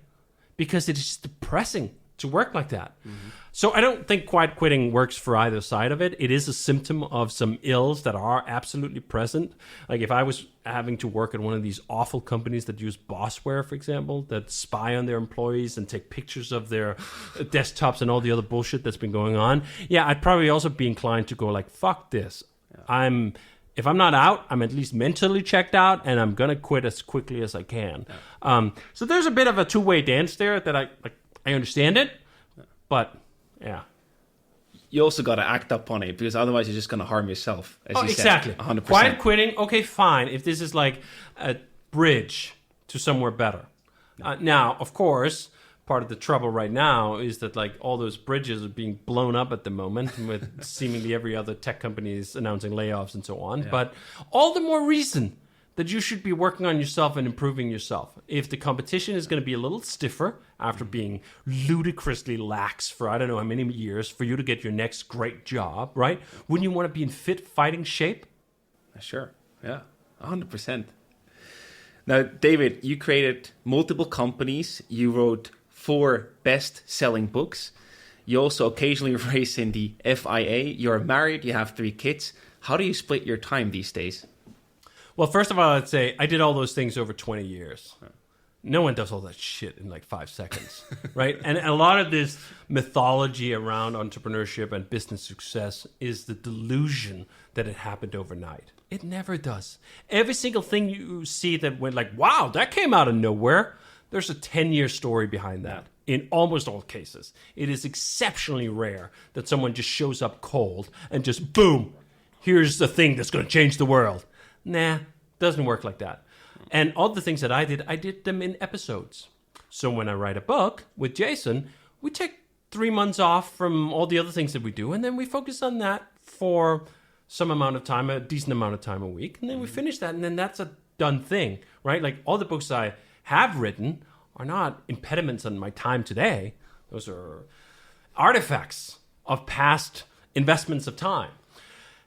because it is depressing to work like that. Mm-hmm. So I don't think quiet quitting works for either side of it. It is a symptom of some ills that are absolutely present. Like if I was having to work at one of these awful companies that use bossware, for example, that spy on their employees and take pictures of their desktops and all the other bullshit that's been going on, I'd probably also be inclined to go like, fuck this. Yeah. If I'm not out, I'm at least mentally checked out, and I'm going to quit as quickly as I can. Yeah. So there's a bit of a two-way dance there that I understand it, but you also got to act up on it because otherwise you're just going to harm yourself. As you exactly. said, 100%. Quiet quitting, okay, fine. If this is like a bridge to somewhere better. Now, of course, part of the trouble right now is that all those bridges are being blown up at the moment with seemingly every other tech company is announcing layoffs and so on. Yeah. But all the more reason that you should be working on yourself and improving yourself. If the competition is going to be a little stiffer after being ludicrously lax for I don't know how many years for you to get your next great job, right? Wouldn't you want to be in fit fighting shape? Sure. Yeah, 100%. Now, David, you created multiple companies. You wrote 4 best-selling books. You also occasionally race in the FIA. You're married. You have 3 kids. How do you split your time these days? Well, first of all, I'd say I did all those things over 20 years. No one does all that shit in 5 seconds, right? And a lot of this mythology around entrepreneurship and business success is the delusion that it happened overnight. It never does. Every single thing you see that went wow, that came out of nowhere, there's a 10-year story behind that. In almost all cases, it is exceptionally rare that someone just shows up cold and just, boom, here's the thing that's going to change the world. Nah, doesn't work like that. And all the things that I did them in episodes. So when I write a book with Jason, we take 3 months off from all the other things that we do, and then we focus on that for some amount of time, a decent amount of time a week, and then we finish that, and then that's a done thing, right? All the books I have written are not impediments on my time today. Those are artifacts of past investments of time.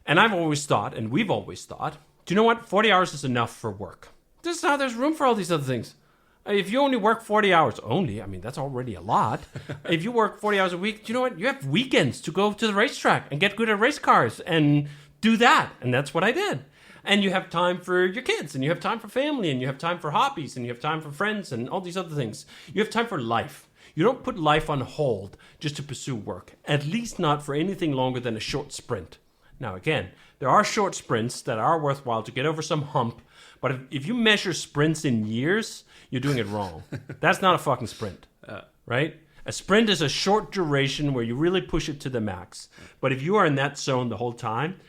And I've always thought, and we've always thought, do you know what? 40 hours is enough for work. This is how there's room for all these other things. If you only work 40 hours that's already a lot. If you work 40 hours a week, do you know what? You have weekends to go to the racetrack and get good at race cars and do that. And that's what I did. And you have time for your kids, and you have time for family, and you have time for hobbies, and you have time for friends, and all these other things. You have time for life. You don't put life on hold just to pursue work, at least not for anything longer than a short sprint. Now, again, there are short sprints that are worthwhile to get over some hump, but if you measure sprints in years, you're doing it wrong. That's not a fucking sprint, right? A sprint is a short duration where you really push it to the max. But if you are in that zone the whole time,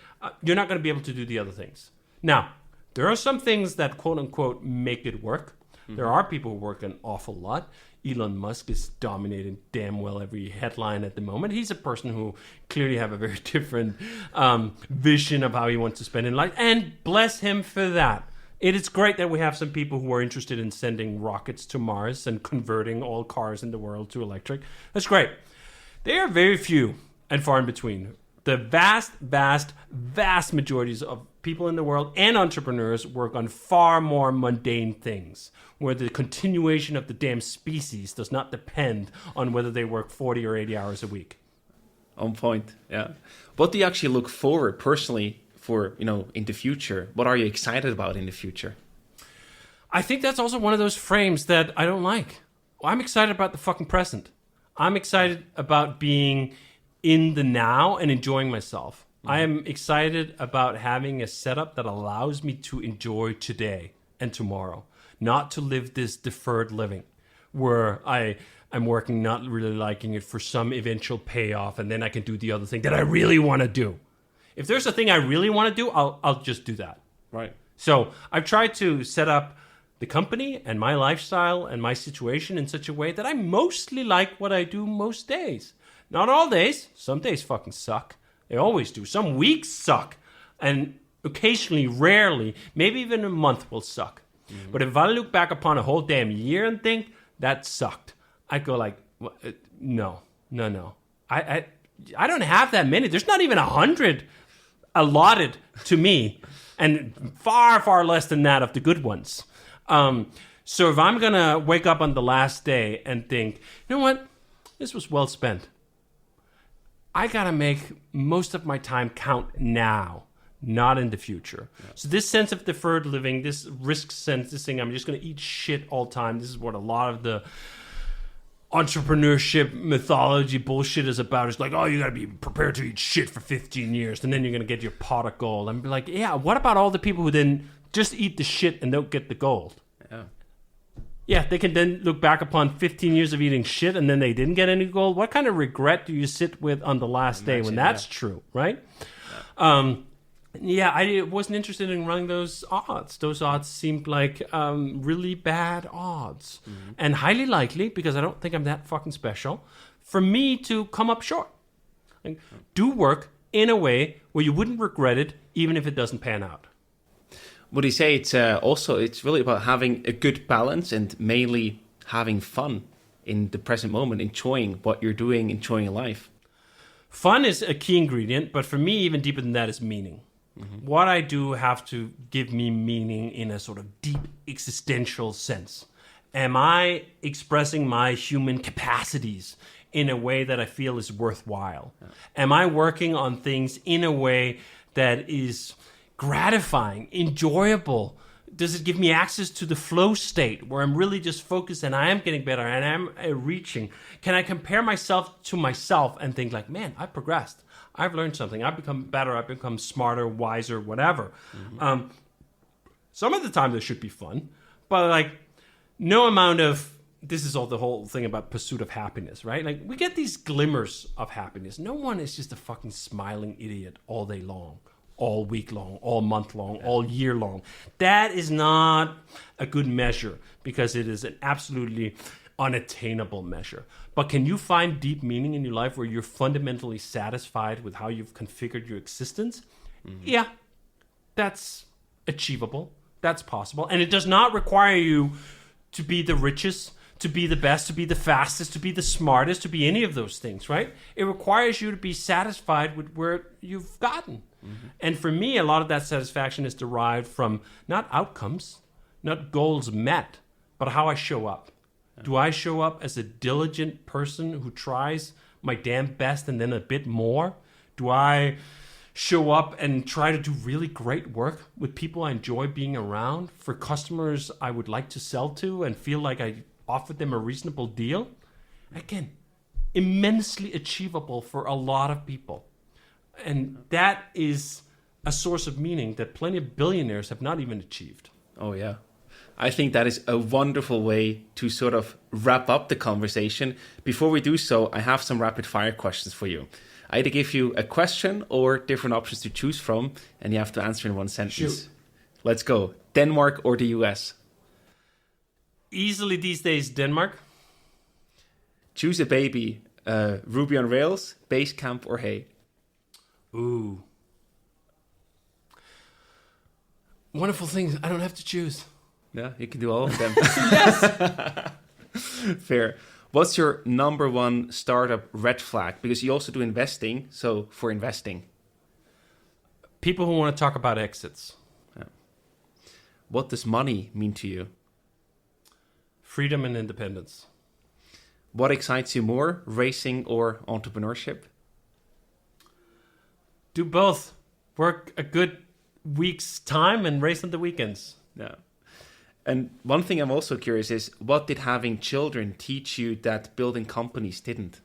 you're not going to be able to do the other things. Now, there are some things that, quote unquote, make it work. There are people who work an awful lot. Elon Musk is dominating damn well every headline at the moment. He's a person who clearly have a very different vision of how he wants to spend his life. And bless him for that. It is great that we have some people who are interested in sending rockets to Mars and converting all cars in the world to electric. That's great. They are very few and far in between. The vast majorities of people in the world and entrepreneurs work on far more mundane things, where the continuation of the damn species does not depend on whether they work 40 or 80 hours a week. On point, yeah. What do you actually look forward personally for, in the future? What are you excited about in the future? I think that's also one of those frames that I don't like. I'm excited about the fucking present. I'm excited about being in the now and enjoying myself. I am excited about having a setup that allows me to enjoy today and tomorrow, not to live this deferred living where I'm working, not really liking it for some eventual payoff, and then I can do the other thing that I really want to do. If there's a thing I really want to do, I'll just do that. Right. So I've tried to set up the company and my lifestyle and my situation in such a way that I mostly like what I do most days. Not all days. Some days fucking suck. They always do. Some weeks suck. And occasionally, rarely, maybe even a month will suck. Mm-hmm. But if I look back upon a whole damn year and think, that sucked, I go like, no. I don't have that many. There's not even 100 allotted to me. And far, far less than that of the good ones. So if I'm going to wake up on the last day and think, you know what? This was well spent. I got to make most of my time count now, not in the future. Yeah. So this sense of deferred living, this risk sense, this thing, I'm just going to eat shit all the time. This is what a lot of the entrepreneurship mythology bullshit is about. It's like, oh, you got to be prepared to eat shit for 15 years, and then you're going to get your pot of gold. I'm like, yeah, what about all the people who then just eat the shit and don't get the gold? Yeah, they can then look back upon 15 years of eating shit and then they didn't get any gold. What kind of regret do you sit with on the last day when that's true, right? I wasn't interested in running those odds. Those odds seemed like really bad odds. Mm-hmm. And highly likely, because I don't think I'm that fucking special, for me to come up short. Like, do work in a way where you wouldn't regret it even if it doesn't pan out. Would you say it's really about having a good balance and mainly having fun in the present moment, enjoying what you're doing, enjoying life? Fun is a key ingredient, but for me, even deeper than that is meaning. Mm-hmm. What I do have to give me meaning in a sort of deep existential sense. Am I expressing my human capacities in a way that I feel is worthwhile? Yeah. Am I working on things in a way that is gratifying, enjoyable? Does it give me access to the flow state where I'm really just focused and I am getting better and I'm reaching? Can I compare myself to myself and think like, man, I've progressed. I've learned something. I've become better. I've become smarter, wiser, whatever. Mm-hmm. Some of the time this should be fun, but like no amount of, this is all the whole thing about pursuit of happiness, right? Like we get these glimmers of happiness. No one is just a fucking smiling idiot all day long, all week long, all month long, all year long. That is not a good measure because it is an absolutely unattainable measure. But can you find deep meaning in your life where you're fundamentally satisfied with how you've configured your existence? Mm-hmm. Yeah, that's achievable. That's possible. And it does not require you to be the richest, to be the best, to be the fastest, to be the smartest, to be any of those things, right? It requires you to be satisfied with where you've gotten. Mm-hmm. And for me, a lot of that satisfaction is derived from not outcomes, not goals met, but how I show up. Yeah. Do I show up as a diligent person who tries my damn best and then a bit more? Do I show up and try to do really great work with people I enjoy being around, for customers I would like to sell to and feel like I offered them a reasonable deal? Again, immensely achievable for a lot of people. And that is a source of meaning that plenty of billionaires have not even achieved. Oh, yeah. I think that is a wonderful way to sort of wrap up the conversation. Before we do so, I have some rapid fire questions for you. I either give you a question or different options to choose from, and you have to answer in one sentence. Shoot. Let's go. Denmark or the US? Easily these days, Denmark. Choose a baby, Ruby on Rails, Basecamp, or Hey. Ooh. Wonderful things. I don't have to choose. Yeah, you can do all of them. Fair. What's your number one startup red flag? Because you also do investing, so for investing. People who want to talk about exits. Yeah. What does money mean to you? Freedom and independence. What excites you more, racing or entrepreneurship? Do both. Work a good week's time and race on the weekends. Yeah. And one thing I'm also curious is, what did having children teach you that building companies didn't?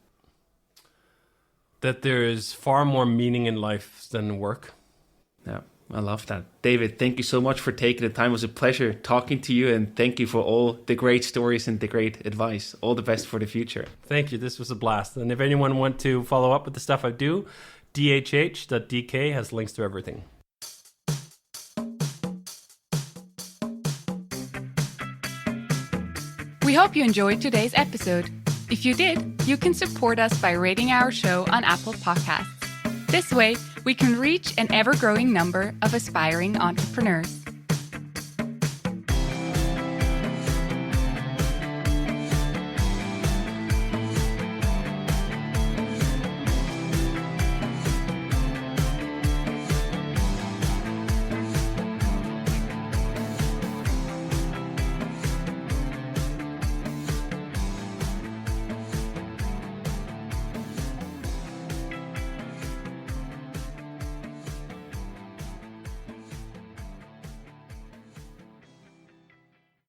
That there is far more meaning in life than work. Yeah, I love that. David, thank you so much for taking the time. It was a pleasure talking to you, and thank you for all the great stories and the great advice. All the best for the future. Thank you. This was a blast. And if anyone wants to follow up with the stuff I do, dhh.dk has links to everything. We hope you enjoyed today's episode. If you did, you can support us by rating our show on Apple Podcasts. This way, we can reach an ever-growing number of aspiring entrepreneurs.